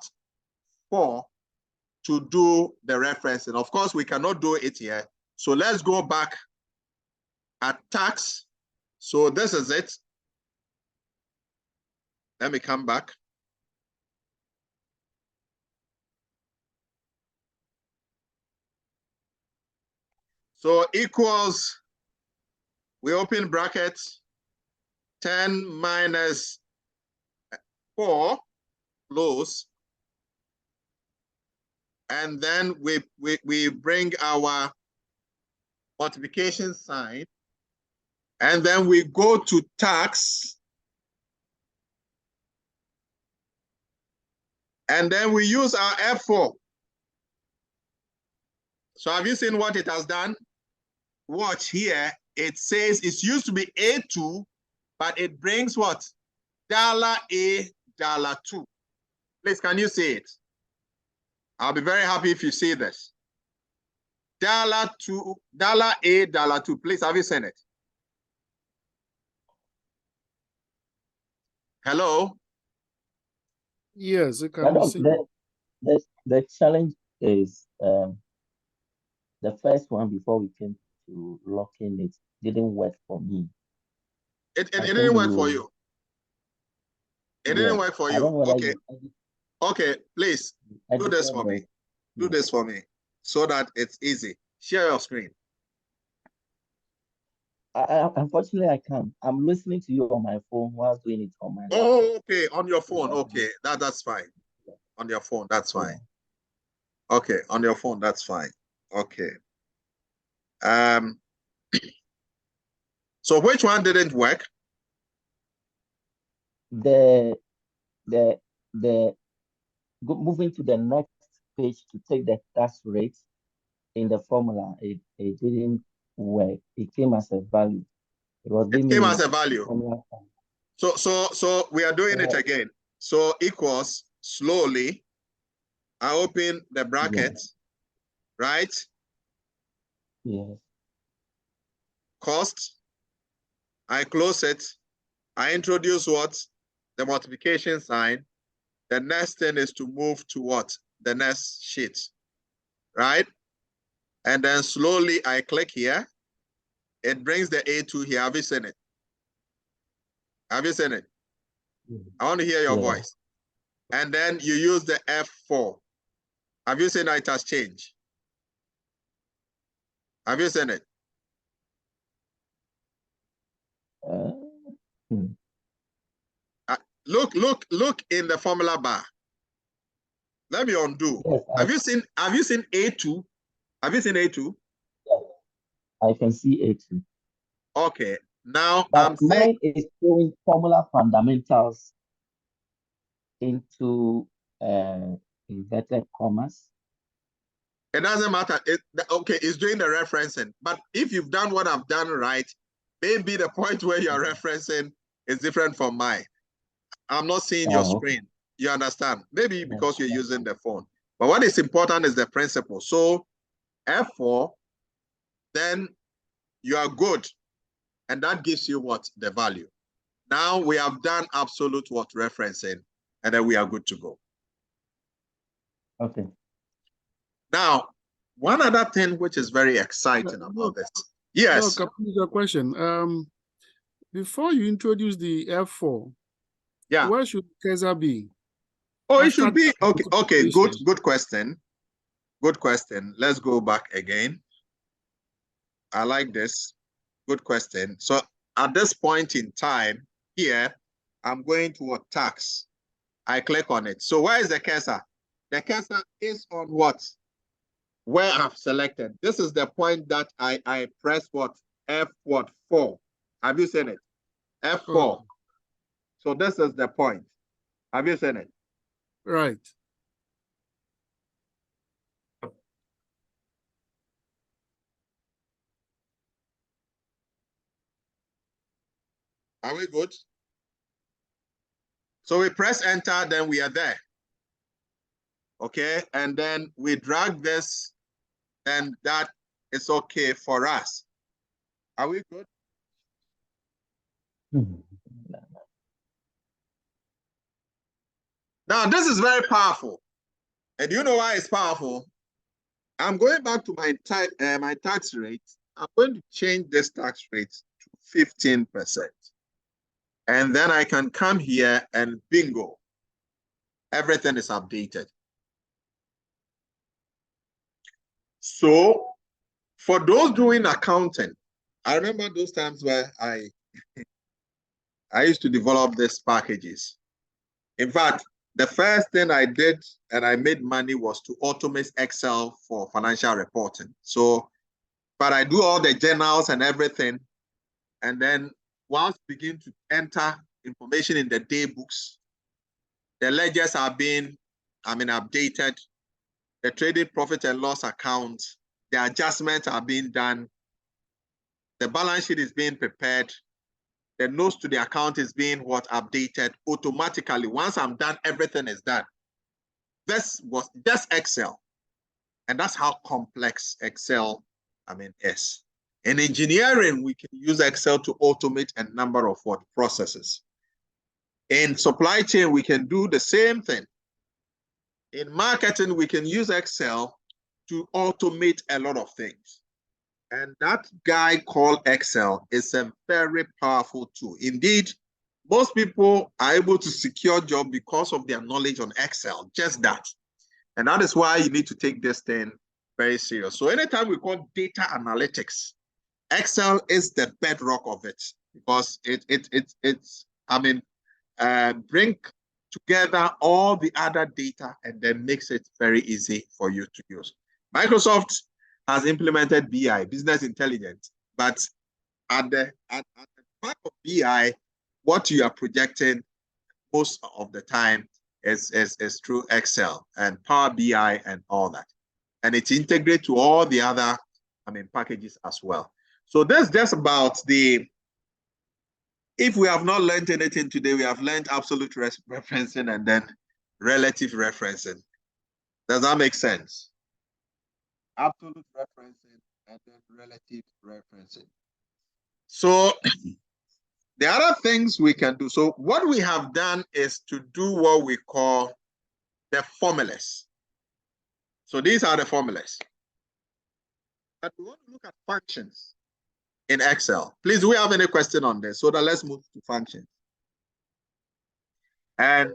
to do the referencing. Of course, we cannot do it here. So let's go back at tax. So this is it. Let me come back. So equals, we open brackets, 10 minus 4, close. And then we bring our multiplication sign. And then we go to tax. And then we use our F4. So have you seen what it has done? Watch here. It says it used to be A2, but it brings what? $A, $2. Please, can you see it? I'll be very happy if you see this. $2, $A, $2. Please, have you seen it? Hello? Yes, it can But be look, seen. the challenge is the first one before we came to locking it didn't work for me. It I think didn't work for you. It yeah, didn't work for I don't you. know whether Okay. Okay, please do this for me. Do this for me so that it's easy. Share your screen. Unfortunately, I can't. I'm listening to you on my phone whilst doing it on my laptop. Oh, okay. On your phone. Okay. That's fine. On your phone, that's fine. Yeah. Okay, on your phone, that's fine. Okay. So which one didn't work? Moving to the next page to take the tax rate in the formula, it didn't work. It came as a value. It was It giving came me as a value. formula. So we are doing it again. So equals slowly. I open the bracket, right? Yes. Cost. I close it. I introduce what? The multiplication sign. The next thing is to move to what? The next sheet, right? And then slowly I click here. It brings the A2 here. Have you seen it? Have you seen it? I want to hear your voice. And then you use the F4. Have you seen how it has changed? Have you seen it? Look in the formula bar. Let me undo. Yes, Have you seen A2? Have you seen A2? Yes, I can see A2. Okay. Now But mine is showing formula fundamentals into inverted commas. It doesn't matter. Okay, it's doing the referencing. But if you've done what I've done right, maybe the point where you're referencing is different from mine. I'm not seeing your screen. You understand? Maybe because you're using the phone. But what is important is the principle. So F4, then you are good. And that gives you what? The value. Now we have done absolute what? Referencing. And then we are good to go. Okay. Now, one other thing which is very exciting about this. Yes. Doc, a question. Before you introduce the F4, yeah, where should cursor be? Oh, it should be okay. Okay, good question. Good question. Let's go back again. I like this. Good question. So at this point in time here, I'm going to what? Tax. I click on it. So where is the cursor? The cursor is on what? Where I've selected. This is the point that I press what? F4. Have you seen it? F4. Oh. So this is the point. Have you seen it? Right. Are we good? So we press enter, then we are there. Okay, and then we drag this, and that is okay for us. Are we good? Now, this is very powerful. And do you know why it's powerful? I'm going back to my tax rate. I'm going to change this tax rate to 15%. And then I can come here and bingo, everything is updated. So for those doing accounting, I remember those times where I used to develop these packages. In fact, the first thing I did and I made money was to automate Excel for financial reporting. So, but I do all the journals and everything. And then once begin to enter information in the day books, the ledgers are being, updated. The trading profit and loss account, the adjustments are being done. The balance sheet is being prepared. The notes to the account is being updated automatically. Once I'm done, everything is done. This was just Excel. And that's how complex Excel, is. In engineering, we can use Excel to automate a number of processes. In supply chain, we can do the same thing. In marketing, we can use Excel to automate a lot of things. And that guy called Excel is a very powerful tool. Indeed, most people are able to secure jobs because of their knowledge on Excel, just that. And that is why you need to take this thing very serious. So anytime we call data analytics, Excel is the bedrock of it because bring together all the other data and then makes it very easy for you to use. Microsoft has implemented BI, business intelligence, but at the part of BI, what you are projecting most of the time is through Excel and Power BI and all that. And it's integrated to all the other, packages as well. So that's just about if we have not learned anything today, we have learned absolute referencing and then relative referencing. Does that make sense? Absolute referencing and then relative referencing. So the other things we can do. So what we have done is to do what we call the formulas. So these are the formulas. But we want to look at functions in Excel. Please, do we have any question on this? So that let's move to functions. And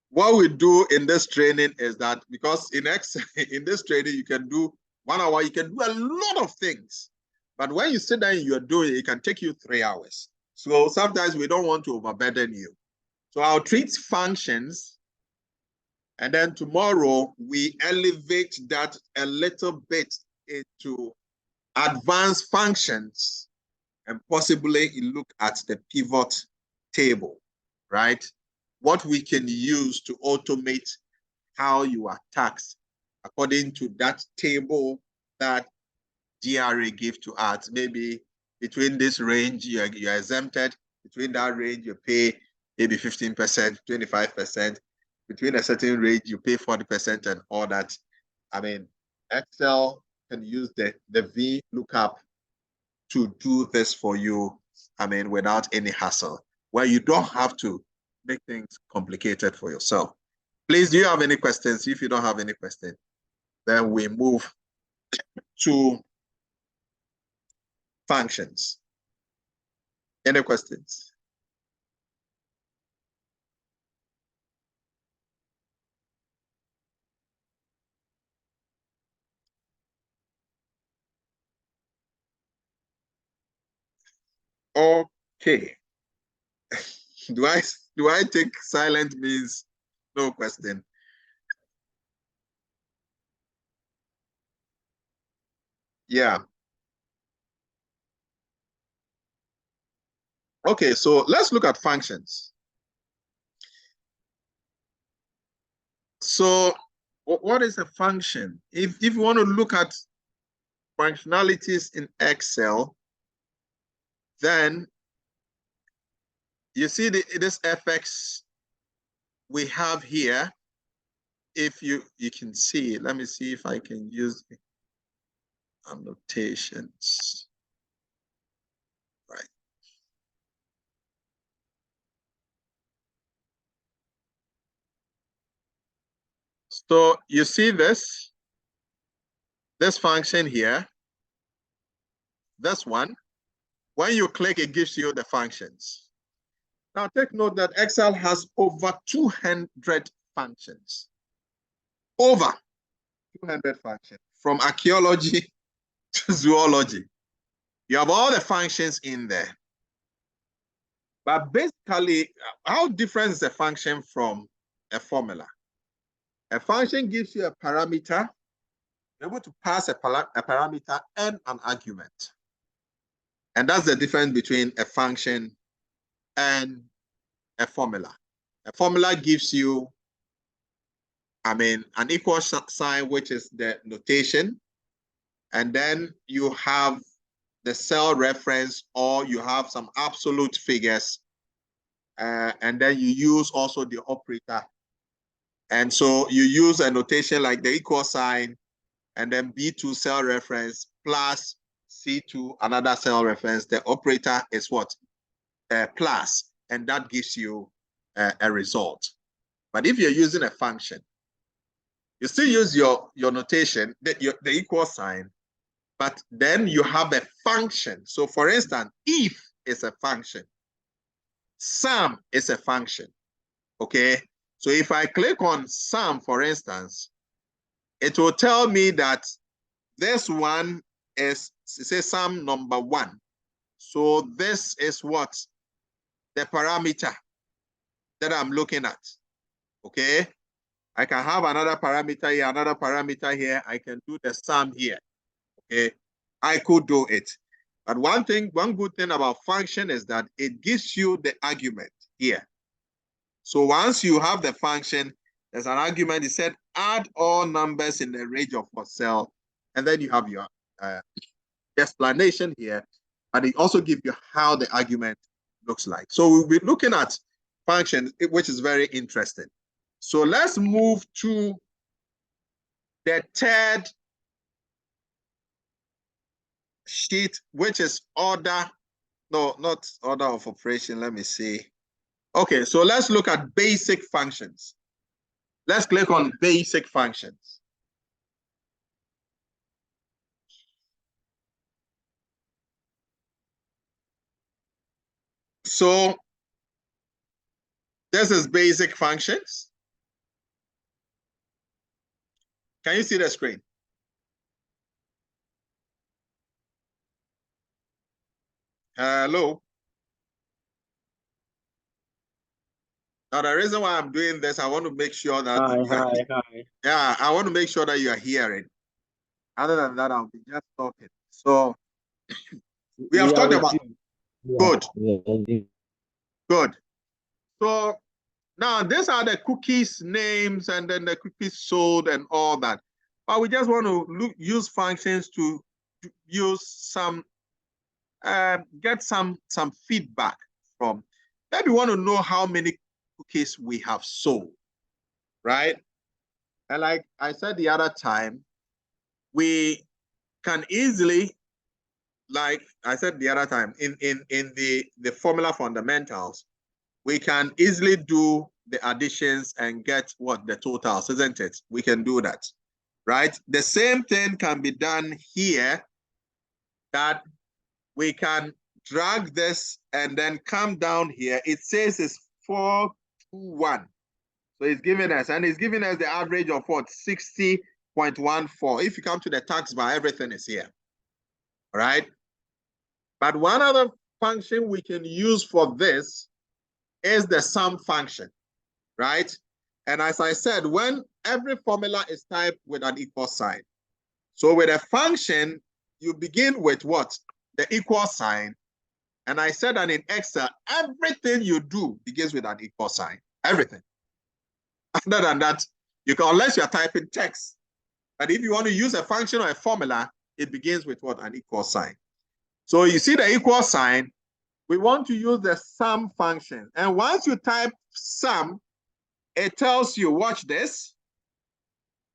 what we do in this training is that because in Excel, in this training, you can do 1 hour, you can do a lot of things. But when you sit down and you're doing it, it can take you 3 hours. So sometimes we don't want to overburden you. So I'll treat functions. And then tomorrow, we elevate that a little bit into advanced functions and possibly look at the pivot table, right? What we can use to automate how you are taxed according to that table that GRA gives to us. Maybe between this range, you're exempted. Between that range, you pay maybe 15%, 25%. Between a certain range, you pay 40% and all that. Excel can use the VLOOKUP to do this for you, without any hassle, where you don't have to make things complicated for yourself. Please, do you have any questions? If you don't have any questions, then we move to functions. Any questions? Okay. Do I take silent means no question? Yeah. Okay, so let's look at functions. So what is a function? If you want to look at functionalities in Excel, then you see this fx we have here. If you can see, let me see if I can use annotations. Right. So you see this function here, this one. When you click, it gives you the functions. Now take note that Excel has over 200 functions. Over 200 functions, from archaeology to zoology. You have all the functions in there. But basically, how different is a function from a formula? A function gives you a parameter, you're able to pass a parameter and an argument. And that's the difference between a function and a formula. A formula gives you, an equal sign, which is the notation. And then you have the cell reference, or you have some absolute figures. And then you use also the operator. And so you use a notation like the equal sign, and then B2 cell reference plus C2 another cell reference. The operator is what? Plus, and that gives you a result. But if you're using a function, you still use your notation, the equal sign, but then you have a function. So for instance, if is a function, sum is a function, okay? So if I click on sum, for instance, it will tell me that this one is, say, sum number 1. So this is what? The parameter that I'm looking at, okay? I can have another parameter here, another parameter here. I can do the sum here, okay? I could do it. But one good thing about function is that it gives you the argument here. So once you have the function, there's an argument. It said add all numbers in the range of a cell, and then you have your explanation here, and it also gives you how the argument looks like. So we'll be looking at functions, which is very interesting. So let's move to the third sheet, which is order. No, not order of operation. Let me see. Okay, so let's look at basic functions. Let's click on basic functions. So this is basic functions. Can you see the screen? Hello? Now, the reason why I'm doing this, I want to make sure that Hi. yeah, I want to make sure that you are hearing. Other than that, I'll be just talking. So we have talked about good. Good. So now these are the cookies names, and then the cookies sold and all that. But we just want to use functions to use some, get some feedback from. Maybe we want to know how many cookies we have sold, right? And like I said the other time, we can easily, like I said the other time, in the formula fundamentals, we can easily do the additions and get what? The totals, isn't it? We can do that, right? The same thing can be done here, that we can drag this and then come down here. It says it's 421. So it's giving us, and it's giving us the average of what? 60.14. If you come to the tax bar, everything is here, all right? But one other function we can use for this is the sum function, right? And as I said, when every formula is typed with an equal sign. So with a function, you begin with what? The equal sign. And I said that in Excel, everything you do begins with an equal sign. Everything. Other than that, you can, unless you're typing text. But if you want to use a function or a formula, it begins with what? An equal sign. So you see the equal sign, we want to use the sum function. And once you type sum, it tells you, watch this.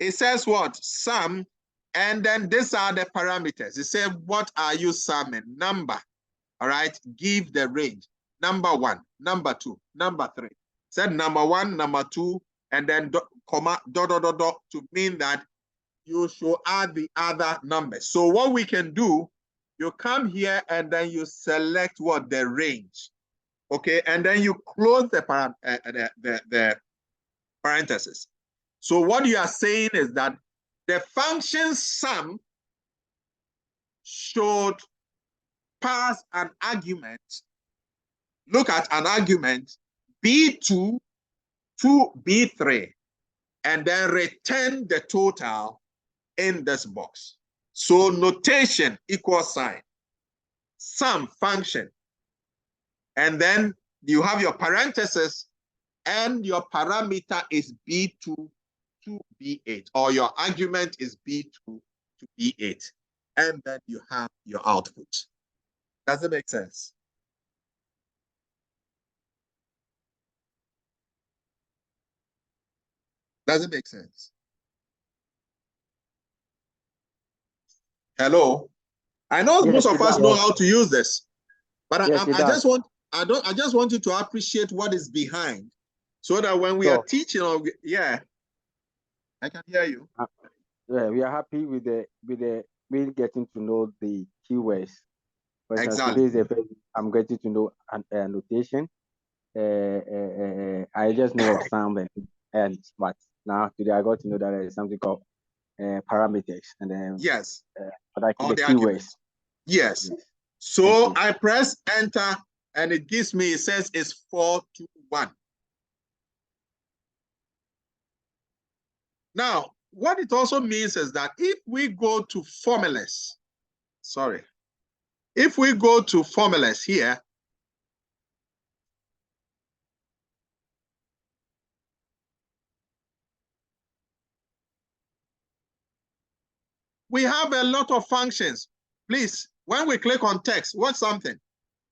It says what? Sum. And then these are the parameters. It says, what are you summing? Number. All right. Give the range. Number 1, number 2, number 3. Said number 1, number 2, and then comma, dot, dot, dot, dot, to mean that you should add the other numbers. So what we can do, you come here and then you select what? The range. Okay. And then you close the parentheses. So what you are saying is that the function sum should pass an argument. Look at an argument B2 to B3 and then return the total in this box. So notation equal sign, sum function, and then you have your parentheses and your parameter is B2 to B8, or your argument is B2 to B8, and then you have your output. Does it make sense? Does it make sense? Hello? I know Yes, most of us does. know how to use this, but Yes, I just want you to appreciate what is behind, so that when we are teaching, yeah, I can hear you. Yeah, we are happy with the really getting to know the keywords. For instance, Exactly. today is the first I'm getting to know annotation. I just know of some and but now today I got to know that there is something called parameters and then yes, like all the the keywords. arguments. Yes. So I press enter and it gives me, it says it's 4 to 1. Now, what it also means is that if we go to formulas, if we go to formulas here, we have a lot of functions. Please, when we click on text, watch something.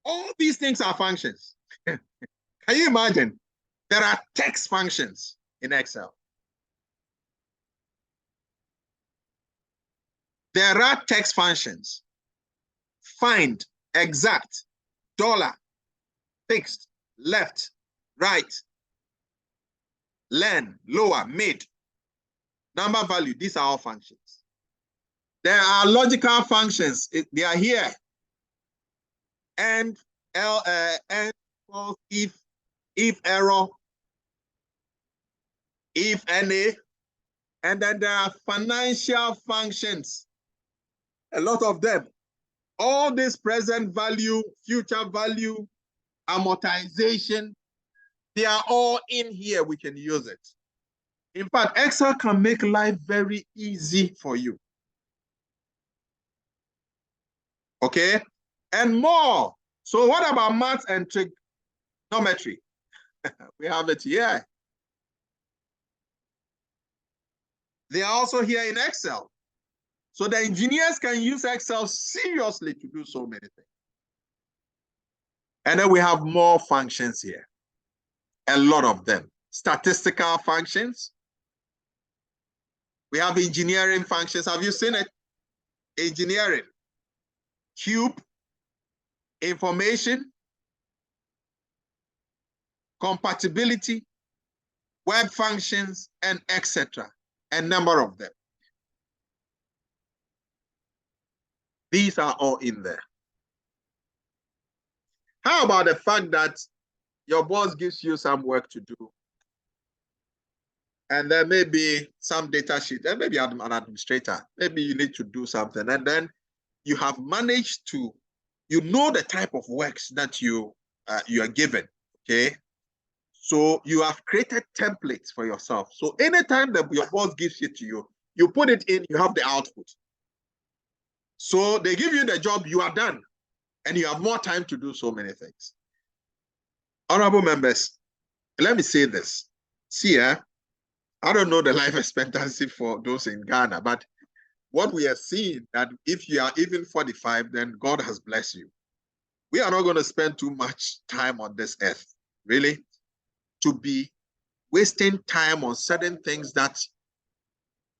All these things are functions. Can you imagine? There are text functions in Excel. There are text functions. Find, exact, dollar, fixed, left, right, learn, lower, mid, number value. These are all functions. There are logical functions. They are here. And if error, if any, and then there are financial functions. A lot of them. All this present value, future value, amortization, they are all in here. We can use it. In fact, Excel can make life very easy for you. Okay? And more. So what about maths and trigonometry? We have it here. They are also here in Excel. So the engineers can use Excel seriously to do so many things. And then we have more functions here. A lot of them. Statistical functions. We have engineering functions. Have you seen it? Engineering. Cube. Information. Compatibility. Web functions, and etc. A number of them. These are all in there. How about the fact that your boss gives you some work to do? And there may be some data sheet, and maybe I'm an administrator. Maybe you need to do something. And then you have managed to, you know the type of works that you are given, okay? So you have created templates for yourself. So anytime that your boss gives it to you, you put it in, you have the output. So they give you the job, you are done, and you have more time to do so many things. Honorable members, let me say this. See, I don't know the life expectancy for those in Ghana, but what we are seeing that if you are even 45, then God has blessed you. We are not going to spend too much time on this earth, really, to be wasting time on certain things that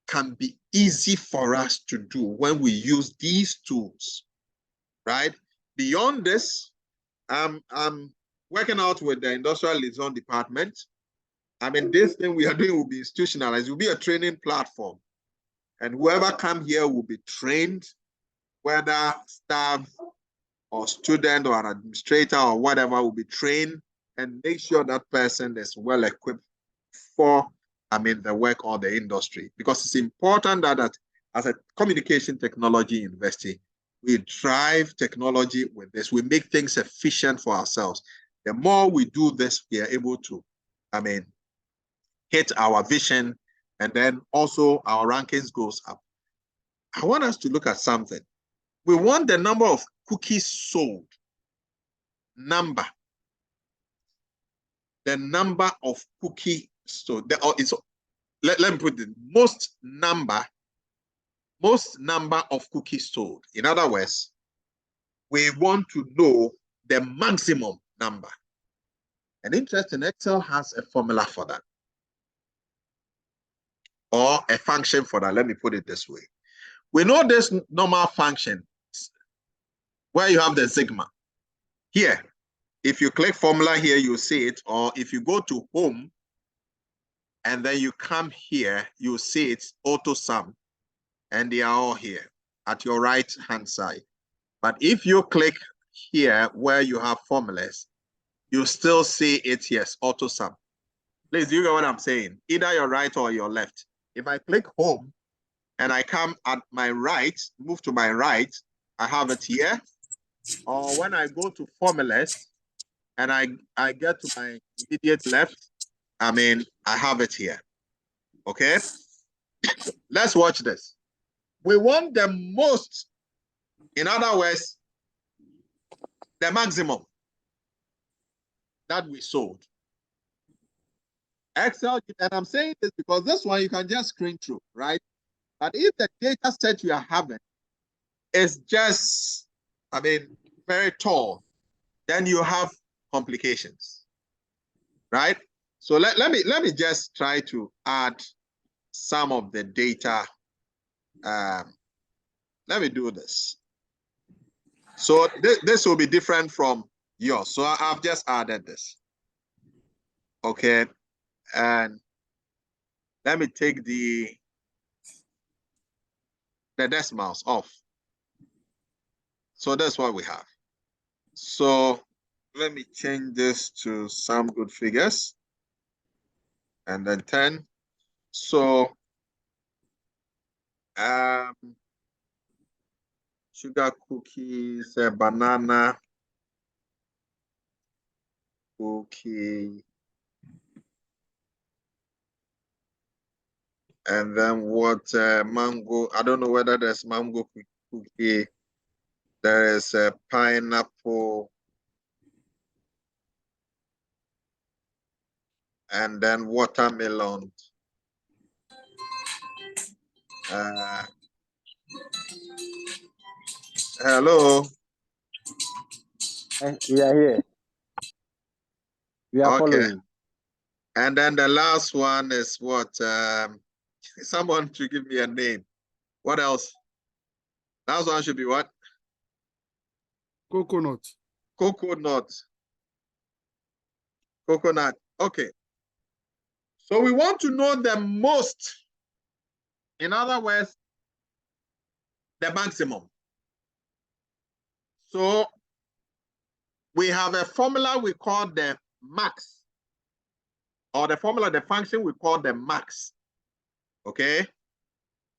can be easy for us to do when we use these tools, right? Beyond this, I'm working out with the industrial liaison department. I mean, this thing we are doing will be institutionalized. It will be a training platform. And whoever come here will be trained, whether staff or student or an administrator or whatever will be trained, and make sure that person is well equipped for, I mean, the work or the industry. Because it's important that as a communication technology university, we drive technology with this. We make things efficient for ourselves. The more we do this, we are able to, I mean, hit our vision, and then also our rankings goes up. I want us to look at something. We want the number of cookies sold. Number. The number of cookies sold. Let me put it, most number of cookies sold. In other words, we want to know the maximum number. And interesting, Excel has a formula for that. Or a function for that. Let me put it this way. We know this normal function where you have the sigma. Here, if you click formula here, you see it. Or if you go to home and then you come here, you see it's auto sum. And they are all here at your right hand side. But if you click here where you have formulas, you still see it, yes, auto sum. Please, you get what I'm saying? Either your right or your left. If I click home and I come at my right, move to my right, I have it here. Or when I go to formulas and I get to my immediate left, I mean, I have it here. Okay? Let's watch this. We want the most, in other words, the maximum that we sold. Excel, and I'm saying this because this one you can just screen through, right? But if the data set you are having is just, I mean, very tall, then you have complications, right? So let me just try to add some of the data. Let me do this. So this will be different from yours. So I've just added this. Okay. And let me take the decimals off. So that's what we have. So let me change this to some good figures. And then 10. So sugar cookies, banana cookie. And then what, mango, I don't know whether there's mango cookie. There is a pineapple. And then watermelon. Hello. We are here. We are following. And then the last one is what? Someone should give me a name. What else? Last one should be what? Coconut. Coconut. Coconut. Okay. So we want to know the most. In other words, the maximum. So we have a formula we call the max. Or the formula, the function we call the max. Okay.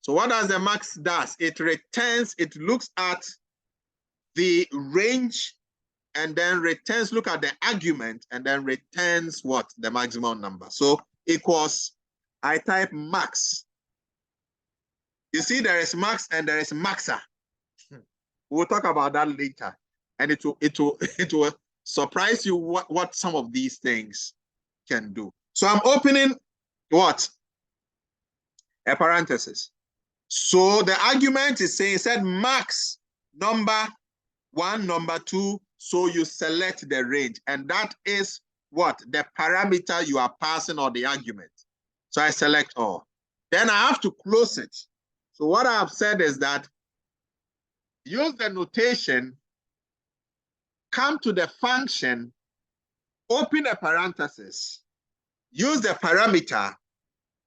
So what does the max does? It returns, it looks at the range and then returns, look at the argument, and then returns what? The maximum number. So equals, I type max. You see, there is max and there is maxa. We'll talk about that later. And it will surprise you what some of these things can do. So I'm opening what? A parenthesis. So the argument is saying, it said max number 1, number 2. So you select the range. And that is what? The parameter you are passing or the argument. So I select all. Then I have to close it. So what I have said is that use the notation, come to the function, open a parenthesis, use the parameter,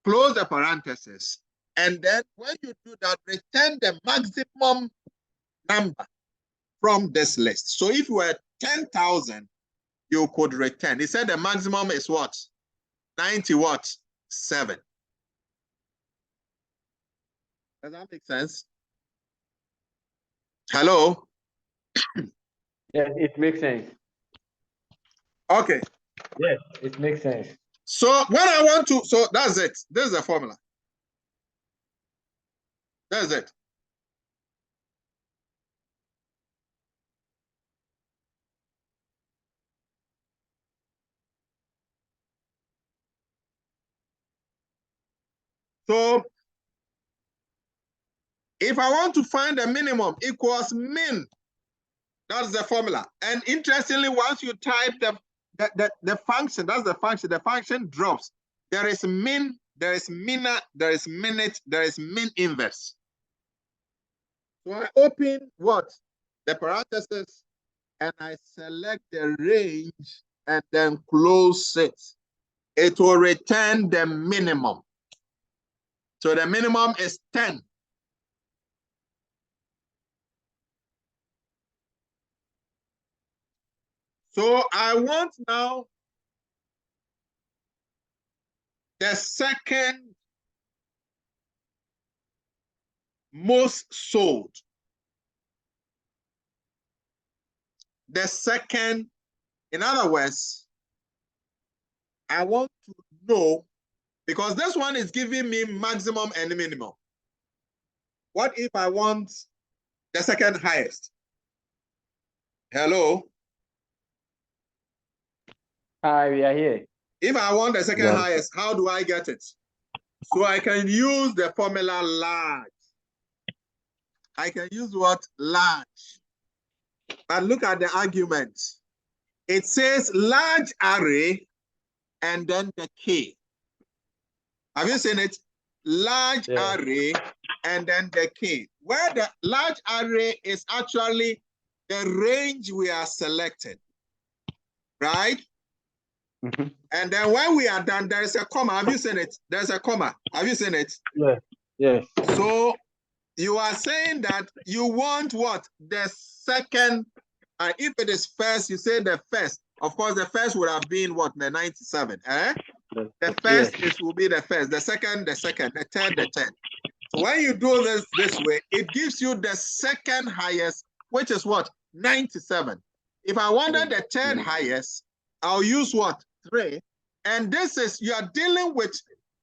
close the parenthesis, and then when you do that, return the maximum number from this list. So if you were 10,000, you could return. He said the maximum is what? 90 what? 7. Does that make sense? Hello? Yes, it makes sense. Okay. Yes, it makes sense. So what I want to, so that's it. This is the formula. That's it. So if I want to find the minimum equals min, that's the formula. And interestingly, once you type the function, that's the function drops. There is min, there is mina, there is minute, there is min inverse. So I open what? The parenthesis, and I select the range and then close it. It will return the minimum. So the minimum is 10. So I want now the second most sold. The second, in other words, I want to know, because this one is giving me maximum and minimum. What if I want the second highest? Hello? Hi, we are here. If I want the second Yeah. highest, how do I get it? So I can use the formula large. I can use what? Large. But look at the argument. It says large array and then the K. Have you seen it? Large array and then the K. Where the large array is actually the range we are selecting, right? Mm-hmm. And then when we are done, there is a comma. Have you seen it? There's a comma. Have you seen it? Yes. Yes. So you are saying that you want what? The second, if it is first, you say the first. Of course, the first would have been what? The 97, eh? The first will be the first, the second, the third, the 10. So when you do this way, it gives you the second highest, which is what? 97. If I wanted the third highest, I'll use what? 3. And this is, you are dealing with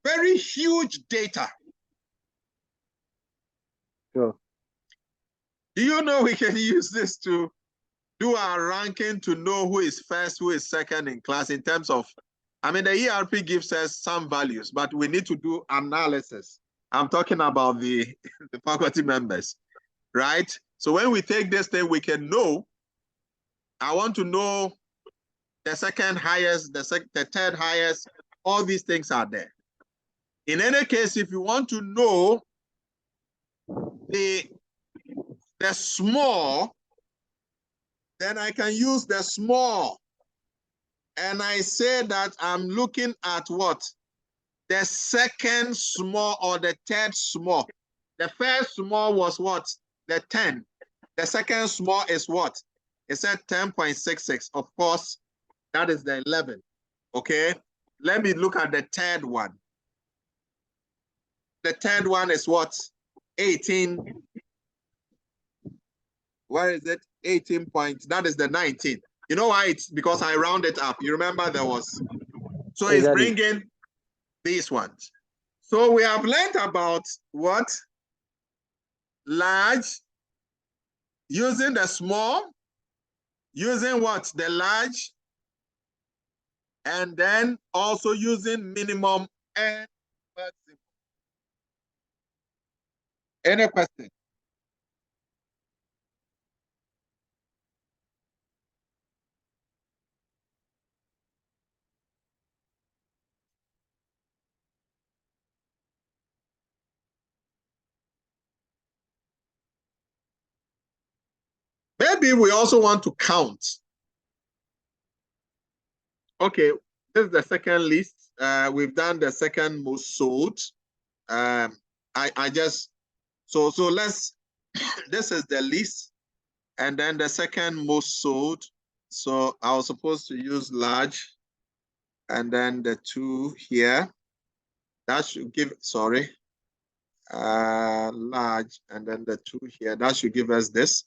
very huge data. Sure. Do you know we can use this to do our ranking to know who is first, who is second in class in terms of, I mean, the ERP gives us some values, but we need to do analysis. I'm talking about the faculty members, right? So when we take this thing, we can know, I want to know the second highest, the third highest, all these things are there. In any case, if you want to know the small, then I can use the small. And I say that I'm looking at what? The second small or the third small. The first small was what? The 10. The second small is what? It said 10.66. Of course, that is the 11. Okay? Let me look at the third one. The third one is what? 18. Where is it? 18 points. That is the 19. You know why? It's because I rounded up. You remember there was, so it's Exactly. bringing these ones. So we have learned about what? Large, using the small, using what? The large, and then also using minimum and maximum. Any question? Maybe we also want to count. Okay, this is the second list. We've done the second most sold. I just, so let's, this is the list, and then the second most sold. So I was supposed to use large, and then the 2 here. That should give, sorry, large, and then the 2 here. That should give us this.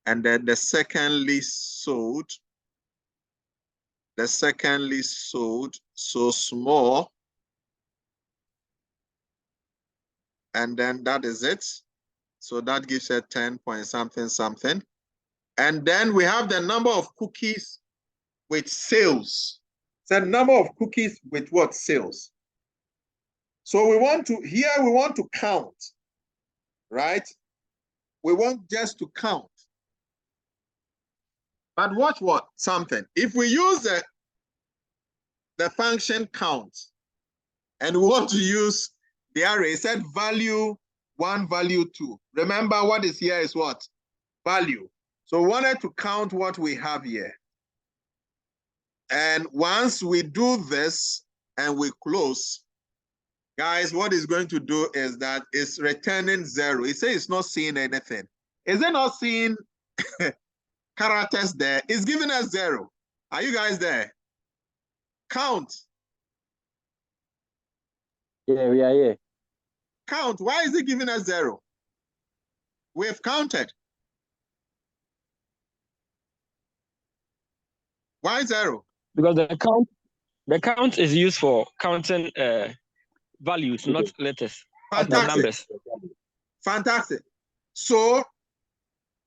And then the second least sold, the second least sold, so small. And then that is it. So that gives us 10 point something something. And then we have the number of cookies with sales. So number of cookies with what? Sales. So we want to, here we want to count, right? We want just to count. But watch what? Something. If we use the function count, and we want to use the array, it said value 1, value 2. Remember what is here is what? Value. So we wanted to count what we have here. And once we do this and we close, guys, what it's going to do is that it's returning 0. It says it's not seeing anything. Is it not seeing characters there? It's giving us 0. Are you guys there? Count. Yeah, we are here. Count. Why is it giving us 0? We've counted. Why 0? Because the count is used for counting values, not letters. Fantastic. Numbers. Fantastic. So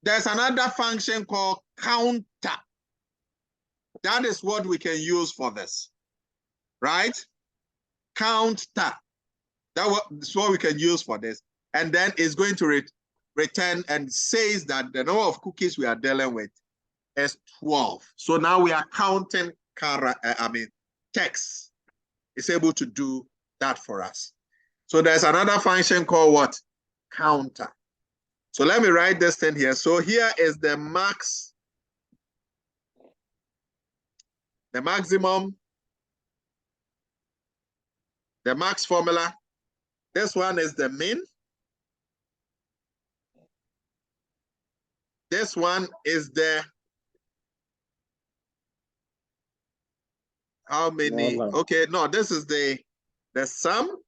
there's another function called counter. That is what we can use for this, right? Counter. That's what we can use for this. And then it's going to return and says that the number of cookies we are dealing with is 12. So now we are counting text. It's able to do that for us. So there's another function called what? Counter. So let me write this thing here. So here is the max, the maximum, the max formula. This one is the min. This one is the, how many? Okay, no, this is the sum.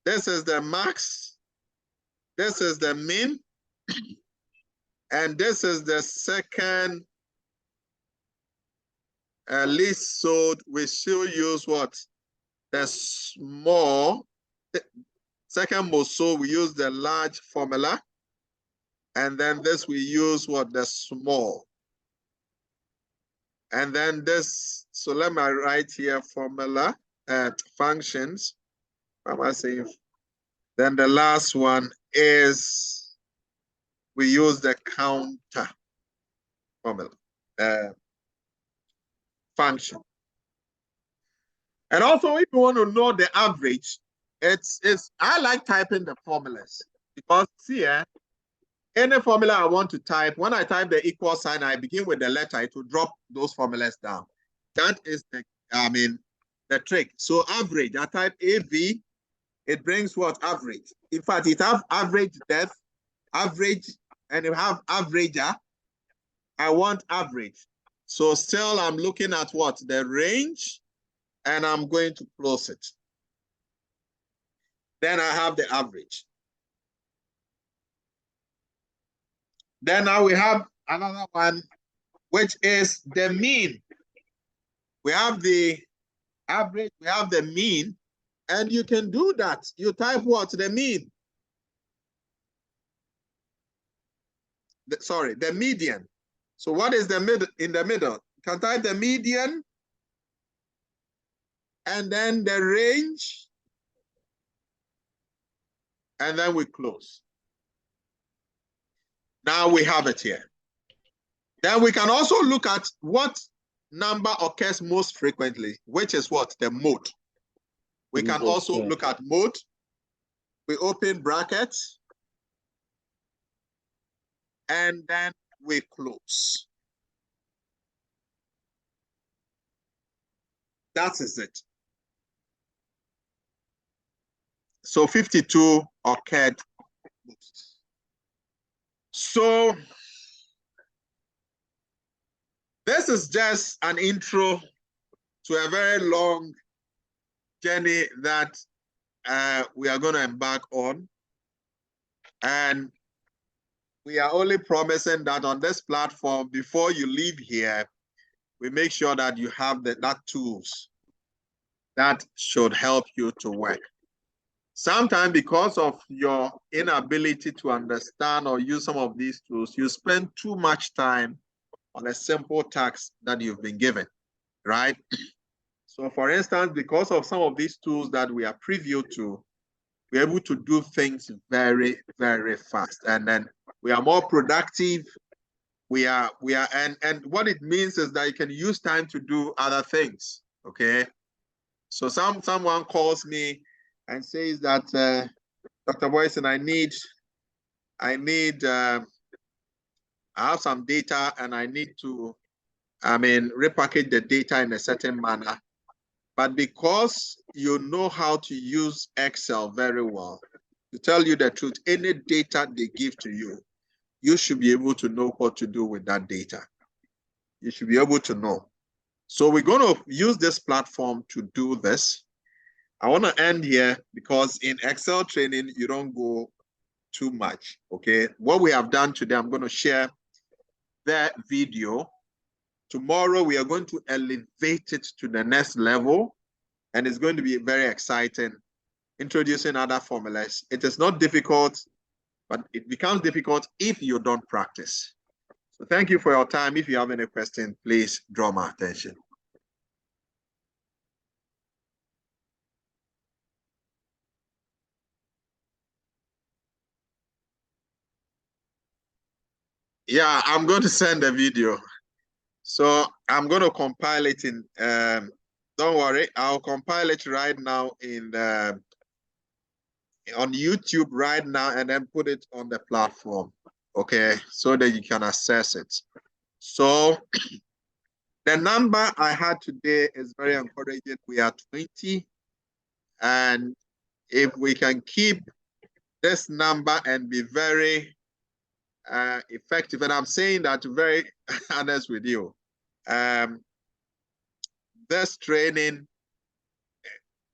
This is the max. This is the min. And this is the second least sold. We still use what? The small. The second most sold, we use the large formula. And then this we use what? The small. And then this, so let me write here formula, functions. What am I saying? Then the last one is we use the counter formula, function. And also, if you want to know the average, I like typing the formulas because here, any formula I want to type, when I type the equal sign, I begin with the letter, it will drop those formulas down. That is the trick. So average, I type AV, it brings what? Average. In fact, it have average depth, average, and you have averager. I want average. So still I'm looking at what? The range, and I'm going to close it. Then I have the average. Then now we have another one which is the mean. We have the average, we have the mean, and you can do that. You type what? The mean. Sorry, the median. So what is the middle in the middle? You can type the median and then the range, and then we close. Now we have it here. Then we can also look at what number occurs most frequently, which is what? The mode. We can also look at mode. We open brackets, and then we close. That is it. So 52 occurred most. So this is just an intro to a very long journey that we are going to embark on. And we are only promising that on this platform, before you leave here, we make sure that you have that tools that should help you to work. Sometimes because of your inability to understand or use some of these tools, you spend too much time on a simple task that you've been given, right? So for instance, because of some of these tools that we are privy to, we're able to do things very, very fast. And then we are more productive. And what it means is that you can use time to do other things, okay? So someone calls me and says that, Dr. Boyson, I have some data and I need to, repackage the data in a certain manner. But because you know how to use Excel very well, to tell you the truth, any data they give to you, you should be able to know what to do with that data. You should be able to know. So we're going to use this platform to do this. I want to end here because in Excel training, you don't go too much, okay? What we have done today, I'm going to share that video. Tomorrow, we are going to elevate it to the next level, and it's going to be very exciting, introducing other formulas. It is not difficult, but it becomes difficult if you don't practice. So thank you for your time. If you have any question, please draw my attention. Yeah, I'm going to send a video. So I'm going to compile it in, don't worry, I'll compile it right now on YouTube right now and then put it on the platform, okay, so that you can access it. So the number I had today is very encouraging. We are 20, and if we can keep this number and be very effective, and I'm saying that very honest with you, this training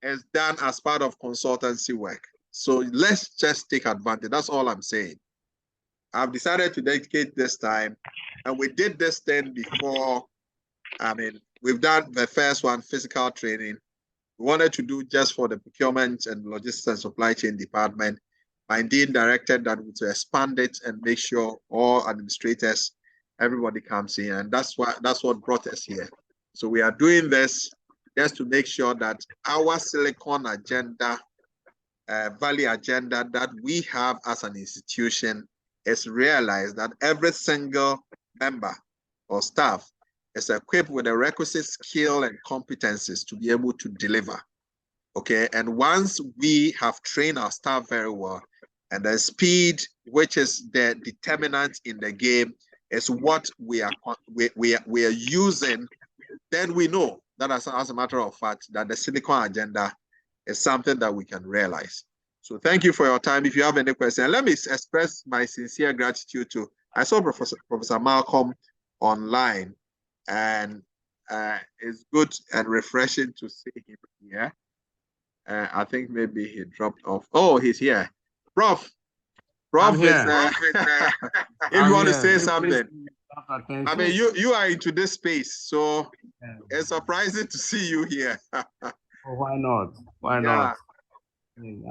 is done as part of consultancy work. So let's just take advantage. That's all I'm saying. I've decided to dedicate this time, and we did this thing before. We've done the first one, physical training. We wanted to do just for the procurement and logistics and supply chain department. My dean directed that we to expand it and make sure all administrators, everybody comes in, and that's what brought us here. So we are doing this just to make sure that our Silicon agenda, value agenda that we have as an institution is realized, that every single member or staff is equipped with the requisite skill and competencies to be able to deliver. Okay, and once we have trained our staff very well, and the speed, which is the determinant in the game, is what we are using, then we know that as a matter of fact, that the Silicon agenda is something that we can realize. So thank you for your time. If you have any questions, let me express my sincere gratitude to, I saw Professor Malcolm online, and it's good and refreshing to see him here. I think maybe he dropped off. Oh, he's here. Prof is, if you want to say something. I mean, you are into this space, so it's surprising to see you here. Why not? Why not?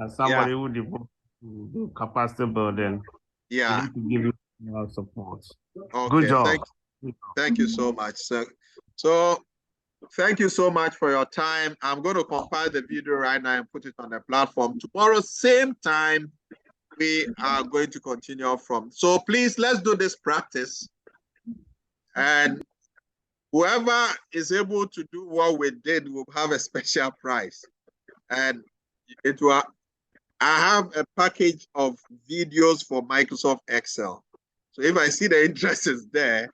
As somebody who devotes to do capacity building, we need to give you more support. Okay, good job. Thank you so much, sir. So thank you so much for your time. I'm going to compile the video right now and put it on the platform. Tomorrow, same time, we are going to continue from. So please, let's do this practice. And whoever is able to do what we did will have a special prize. And it will, I have a package of videos for Microsoft Excel. So if I see the interest is there,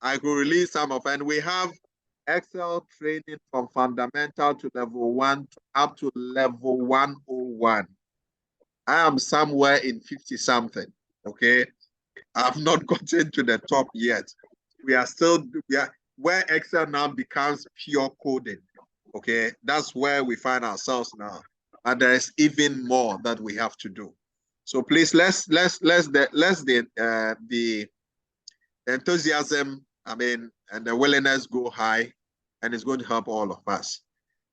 I could release some of, and we have Excel training from fundamental to level 1 up to level 101. I am somewhere in 50 something, okay? I've not gotten to the top yet. We are still, where Excel now becomes pure coding, okay? That's where we find ourselves now. And there is even more that we have to do. So please, let's the enthusiasm, I mean, and the willingness go high, and it's going to help all of us.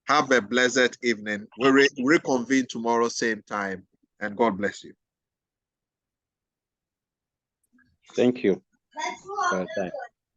Have a blessed evening. We'll reconvene tomorrow, same time, and God bless you. Thank you.